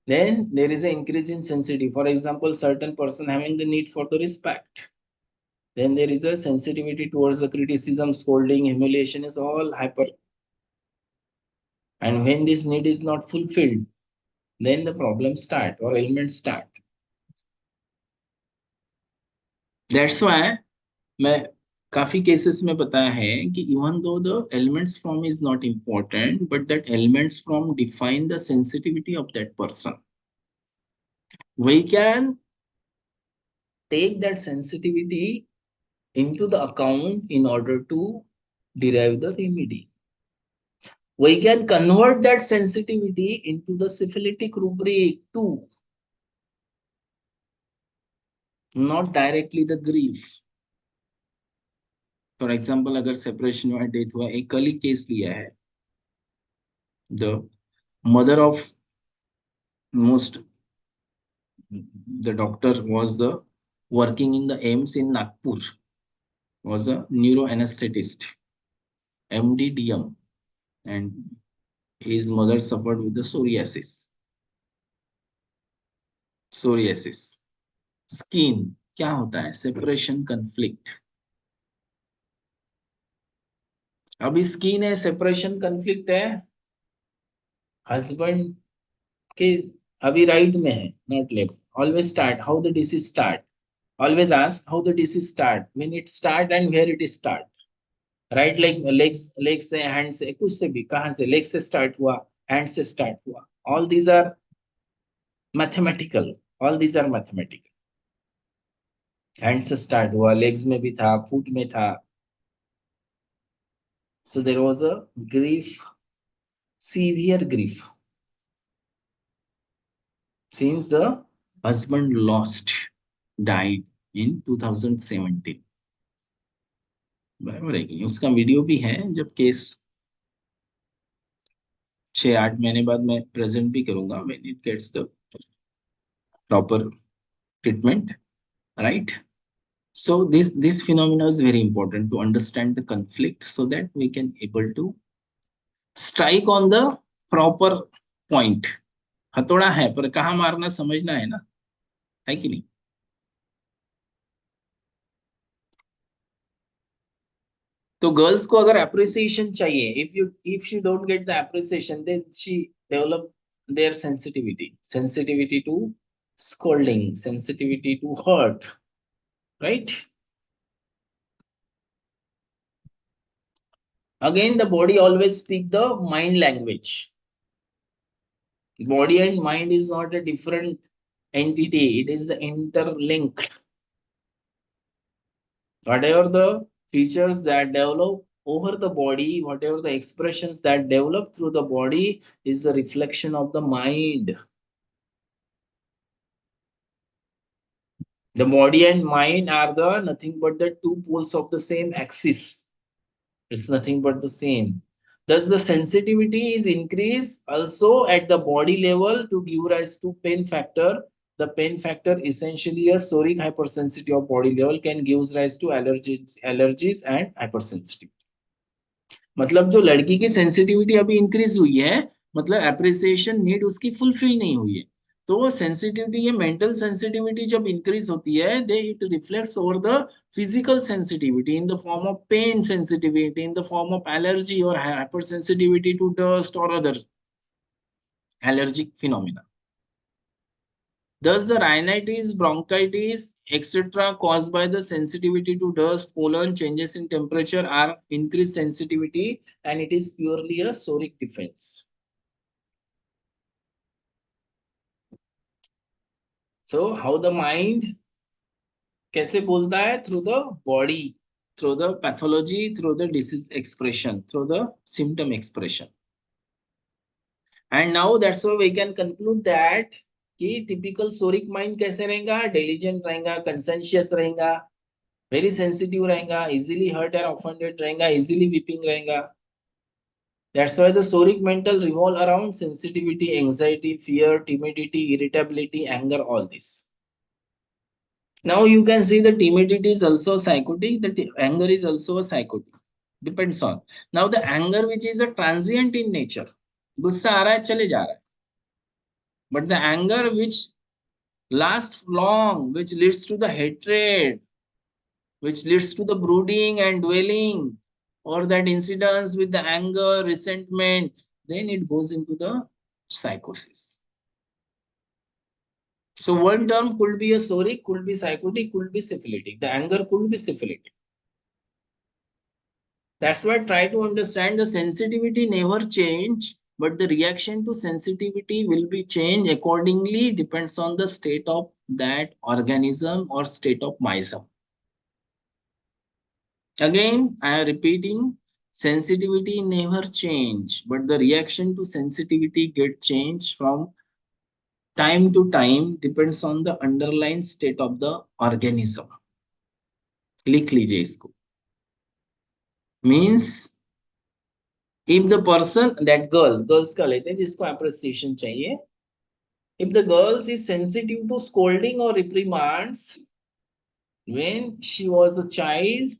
Then there is an increase in sensitivity. For example, certain person having the need for the respect, then there is a sensitivity towards the criticism, scolding, humiliation is all hyper. And when this need is not fulfilled, then the problems start or ailments start. That's why मैं काफी cases में बताया है कि even though the elements from is not important, but that elements from define the sensitivity of that person. We can take that sensitivity into the account in order to derive the remedy. We can convert that sensitivity into the syphilitic rubric too, not directly the grief. For example, अगर separation हुआ, death हुआ, एक कल ही case लिया है, the mother of most, the doctor was the working in the AIMS in Nagpur, was a neuroanesthetist, MDDM, and his mother suffered with the psoriasis. Psoriasis. Skin क्या होता है? Separation conflict. अभी skin है, separation conflict है, husband के अभी right में है, not left. Always start how the disease start. Always ask how the disease start, when it start and where it start. Right leg, leg से, hand से, कुछ से भी, कहां से, लेग से स्टार्ट हुआ, हैंड से स्टार्ट हुआ. All these are mathematical, all these are mathematical. Hand से स्टार्ट हुआ, लेग्स में भी था, फुट में था. So there was a grief, severe grief, since the husband lost, died in 2017. बराबर है कि उसका वीडियो भी है जब केस 6-8 महीने बाद मैं प्रेजेंट भी करूंगा when it gets the proper treatment, right? So this phenomena is very important to understand the conflict so that we can able to strike on the proper point. हथौड़ा है पर कहाँ मारना समझना है ना, है कि नहीं? तो गर्ल्स को अगर अप्रिसिएशन चाहिए, if she don't get the appreciation, then she develop their sensitivity to scolding, sensitivity to hurt, right? Again, the body always speak the mind language. Body and mind is not a different entity, it is the interlinked. Whatever the features that develop over the body, whatever the expressions that develop through the body is the reflection of the mind. The body and mind are the nothing but the two poles of the same axis. It's nothing but the same. Thus, the sensitivity is increased also at the body level to give rise to pain factor. The pain factor, essentially a psoric hypersensitivity of body level, can give rise to allergies and hypersensitivity. मतलब जो लड़की की sensitivity अभी increase हुई है, मतलब appreciation need उसकी fulfil नहीं हुई है, तो सेंसिटिविटी, ये मेंटल सेंसिटिविटी जब इंक्रीज होती है, they it reflects over the physical sensitivity in the form of pain sensitivity, in the form of allergy और हाइपर सेंसिटिविटी टू डस्ट और other allergic phenomena. Thus, the rhinitis, bronchitis, etc., caused by the sensitivity to dust, pollen, changes in temperature are increased sensitivity, and it is purely a psoric defense. So, how the mind कैसे बोलता है? Through the body, through the pathology, through the disease expression, through the symptom expression. And now that's why we can conclude that कि typical सोरिक mind कैसे रहेगा? Diligent रहेगा, कंसेंशियस रहेगा, very sensitive रहेगा, easily hurt और ऑफेंडेड रहेगा, इजीली वीपिंग रहेगा. That's why the soric mental revolve around sensitivity, anxiety, fear, timidity, irritability, anger, all this. Now you can see the timidity is also psychotic, the anger is also a psychotic. Depends on. Now the anger which is a transient in nature, गुस्सा आ रहा है चले जा रहा है, but the anger which lasts long, which leads to the hatred, which leads to the brooding and dwelling, or that incidence with the anger, resentment, then it goes into the psychosis. So one term could be a psoric, could be psychotic, could be syphilitic. The anger could be syphilitic. That's why try to understand the sensitivity never change, but the reaction to sensitivity will be changed accordingly, depends on the state of that organism or state of miasm. Again, I am repeating, sensitivity never change, but the reaction to sensitivity get changed from time to time, depends on the underlying state of the organism. लिख लीजिए इसको. Means if the person, that girls का लेते हैं जिसको appreciation चाहिए, if the girl is sensitive to scolding or reprimands, when she was a child,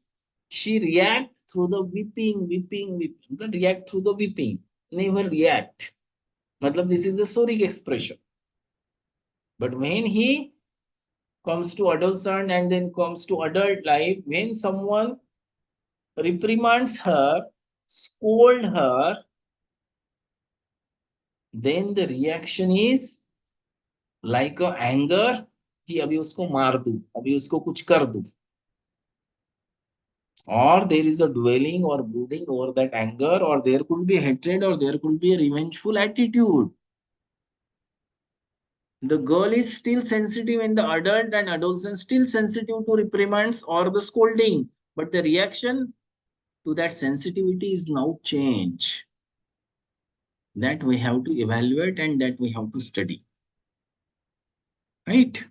she react through the weeping. React through the weeping, never react. Matlab, this is a psoric expression. But when he comes to adolescent and then comes to adult life, when someone reprimands her, scold her, then the reaction is like a anger कि अभी उसको मार दूं, अभी उसको कुछ कर दूं. Or there is a dwelling or brooding over that anger, or there could be hatred, or there could be a revengeful attitude. The girl is still sensitive in the adult and adolescent, still sensitive to reprimands or the scolding, but the reaction to that sensitivity is now changed. That we have to evaluate and that we have to study. Right?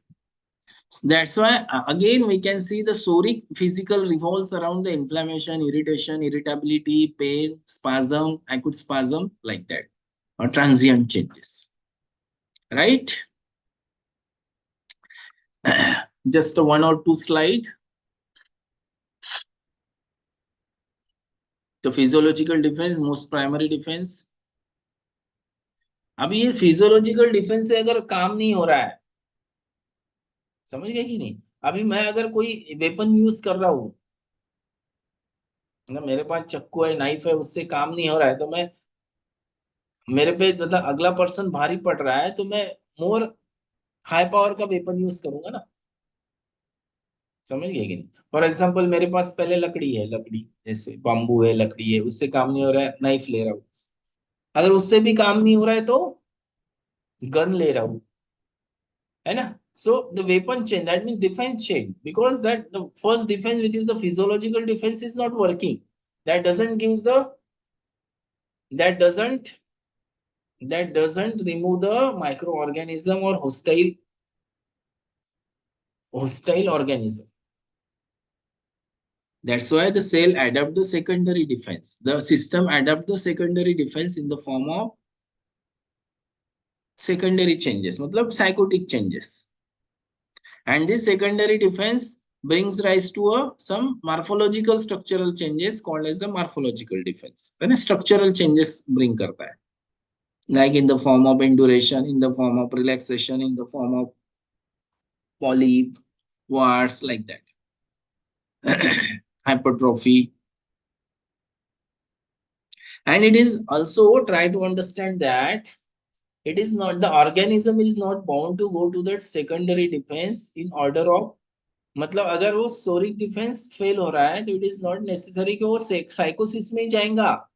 That's why again we can see the psoric physical revolves around the inflammation, irritation, irritability, pain, spasm, acute spasm, like that. or transient changes, right? Just a one or two slide. The physiological defense, most primary defense. अभी ये physiological defence से अगर काम नहीं हो रहा है, समझ गए कि नहीं? अभी मैं अगर कोई वेपन यूज कर रहा हूँ ना, मेरे पास चाकू है, नाइफ है, उससे काम नहीं हो रहा है, तो मैं, मेरे पे मतलब अगला पर्सन भारी पड़ रहा है, तो मैं मोर हाई पावर का वेपन यूज करूंगा ना, समझ गए कि नहीं? फॉर एग्जाम्पल मेरे पास पहले लकड़ी है, लकड़ी जैसे बाम्बू है, लकड़ी है, उससे काम नहीं हो रहा है, नाइफ ले रहा हूँ। अगर उससे भी काम नहीं हो रहा है तो गन ले रहा हूँ, है ना? So the weapon chain, that means defense chain, because that the first defense, which is the physiological defense, is not working. That doesn't gives the, that doesn't that doesn't remove the microorganism or hostile organism. That's why the cell adapt the secondary defense. The system adapt the secondary defense in the form of secondary changes, मतलब psychotic changes. And this secondary defense brings rise to some morphological structural changes called as the morphological defense. When structural changes bring करता है, like in the form of induration, in the form of relaxation, in the form of polyp, warts, like that. Hypertrophy. And it is also try to understand that it is not, the organism is not bound to go to that secondary defense in order of, मतलब अगर वो सोरिक defence fail हो रहा है तो it is not necessary कि वो साइकोसिस में ही जाएगा,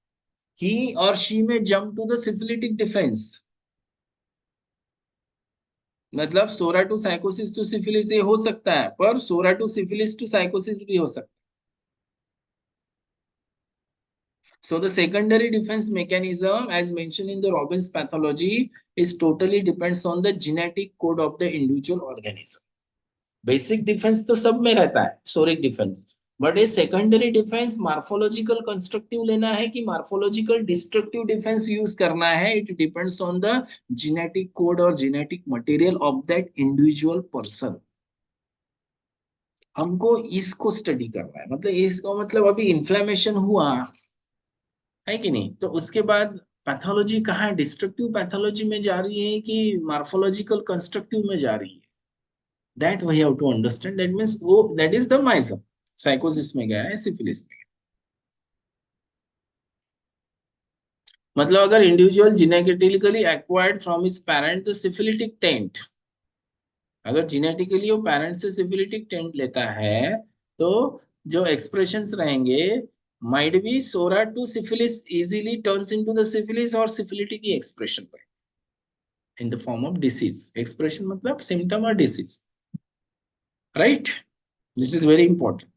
ही और शी में jump to the syphilitic defence. मतलब psora to sycosis to syphilis ये हो सकता है, पर psora to syphilis to sycosis भी हो सकता है। So the secondary defense mechanism, as mentioned in the Robbins pathology, is totally depends on the genetic code of the individual organism. Basic defence तो सब में रहता है, सोरिक डिफेंस, बट ये सेकेंडरी डिफेंस मार्फोलॉजिकल कंस्ट्रक्टिव लेना है कि morphological destructive defence use करना है, it depends on the genetic code और genetic material of that individual person. हमको इसको स्टडी करना है, मतलब इसको मतलब अभी इन्फ्लेमेशन हुआ है कि नहीं, तो उसके बाद पैथोलॉजी कहाँ डिस्ट्रक्टिव पैथोलॉजी में जा रही है कि मार्फोलॉजिकल कंस्ट्रक्टिव में जा रही है, that we have to understand. That means वो, that is the miasm, साइकोसिस में गया है, सिफिलिस में गया। मतलब अगर individual genetically acquired from his parent the syphilitic tent, अगर जेनेटिकली वो पेरेंट से सिफिलिटिक टेंट लेता है, तो जो एक्सप्रेशंस रहेंगे might be sora to syphilis easily turns into the syphilis or syphilitic expression in the form of disease. Expression मतलब symptom or disease, right? This is very important.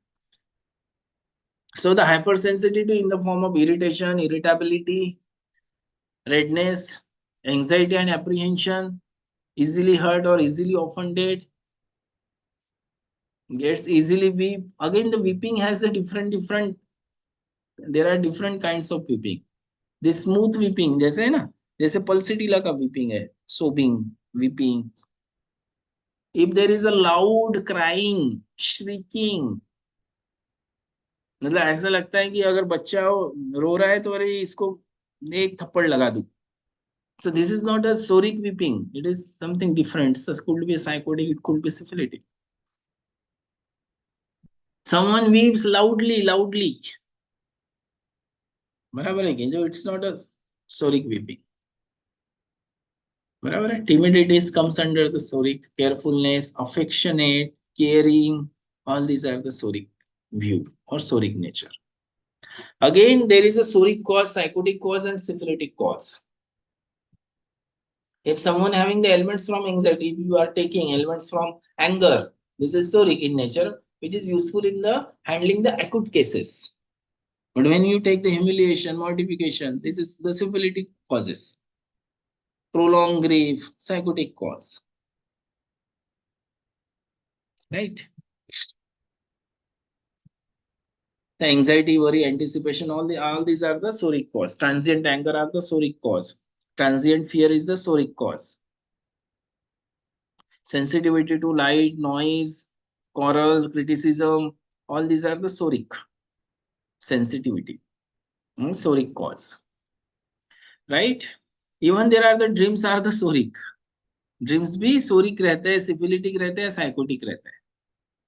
So the hypersensitivity in the form of irritation, irritability, redness, anxiety and apprehension, easily hurt or easily offended, gets easily weep. Again, the weeping has a different, there are different kinds of weeping. The smooth weeping, जैसे है ना, जैसे pulsatilla का weeping है, sobbing, weeping. If there is a loud crying, shrieking, मतलब ऐसा लगता है कि अगर बच्चा रो रहा है तो अरे इसको एक थप्पड़ लगा दूं। So this is not a soric weeping. It is something different. So it could be a psychotic, it could be syphilitic. Someone weeps loudly. बराबर है कि जो it's not a soric weeping. बराबर है? Timidity comes under the soric. Carefulness, affectionate, caring, all these are the soric view or soric nature. Again, there is a soric cause, psychotic cause, and syphilitic cause. If someone having the elements from anxiety, if you are taking elements from anger, this is soric in nature, which is useful in the handling the acute cases. But when you take the humiliation, mortification, this is the syphilitic causes. Prolonged grief, psychotic cause. Right? The anxiety, worry, anticipation, all these are the soric cause. Transient anger are the soric cause. Transient fear is the soric cause. Sensitivity to light, noise, quarrel, criticism, all these are the soric. Sensitivity, soric cause. Right? Even there are the dreams are the soric. Dreams भी सोरिक रहते हैं, syphilitic रहते हैं, psychotic रहते हैं.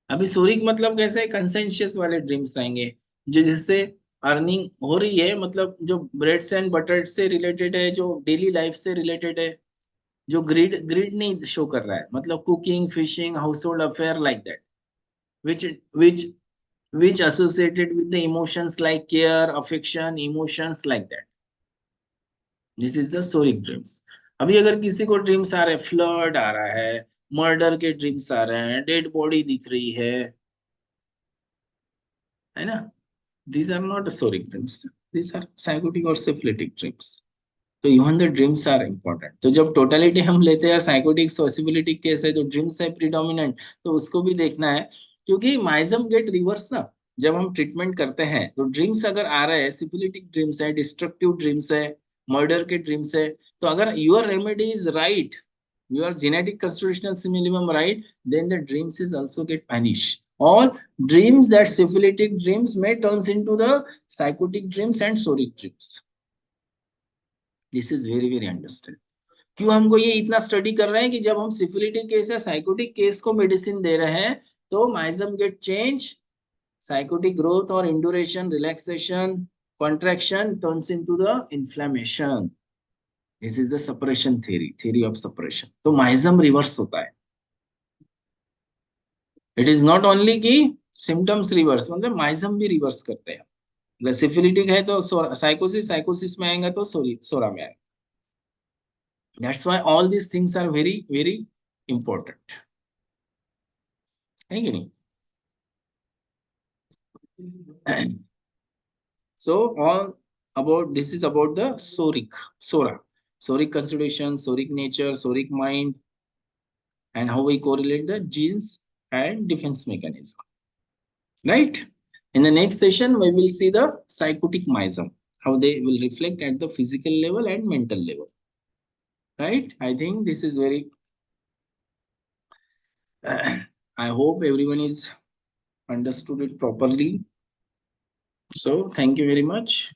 अभी सोरिक मतलब कैसे, कंसेंशियस वाले ड्रीम्स आएंगे जो जिससे अर्निंग हो रही है, मतलब जो ब्रेड्स एंड बटर से रिलेटेड है, जो डेली लाइफ से रिलेटेड है, जो ग्रिड ग्रिड नहीं शो कर रहा है, मतलब cooking, fishing, house hold affair like that, which which which associated with the emotions like care, affection, emotions like that. This is the soric dreams. अभी अगर किसी को ड्रीम्स आ रहे हैं, फ्लड आ रहा है, मर्डर के ड्रीम्स आ रहे हैं, डेड बॉडी दिख रही है ना, these are not soric dreams, these are psychotic or syphilitic dreams. तो even the dreams are important. तो जब टोटलिटी हम लेते हैं, साइकोटिक सोसिबिलिटिक केस है, तो ड्रीम्स है प्रीडोमिनेंट, तो उसको भी देखना है. क्योंकि माइजम गेट रिवर्स ना, जब हम ट्रीटमेंट करते हैं तो ड्रीम्स अगर आ रहे हैं, सिफिलिटिक ड्रीम्स है, डिस्ट्रक्टिव ड्रीम्स है, मर्डर के ड्रीम्स है, तो अगर your remedy is right, your genetic constitutional minimum right, then the dreams is also get vanish. All dreams that syphilitic dreams may turns into the psychotic dreams and soric dreams. This is very very understand. क्यों हमको ये इतना study कर रहे हैं कि जब हम सिफिलिटिक केस या साइकोटिक केस को मेडिसिन दे रहे हैं, तो miasm get change, sycotic growth और induration, relaxation, contraction turns into the inflammation. This is the separation theory, theory of separation. तो माइजम रिवर्स होता है. इट इज नॉट ओनली कि सिम्टम्स रिवर्स, मतलब माइजम भी रिवर्स करते हैं. सिफिलिटिक है तो साइकोसिस, साइकोसिस में आएगा तो सोरा में आएगा. That's why all these things are very very important. है कि नहीं? So all about this is about the sora, soric constitution, soric nature, soric mind, and how we correlate the genes and defense mechanism. Right? In the next session, we will see the psychotic miasm, how they will reflect at the physical level and mental level. Right? I think this is very. I hope everyone is understood it properly. So thank you very much.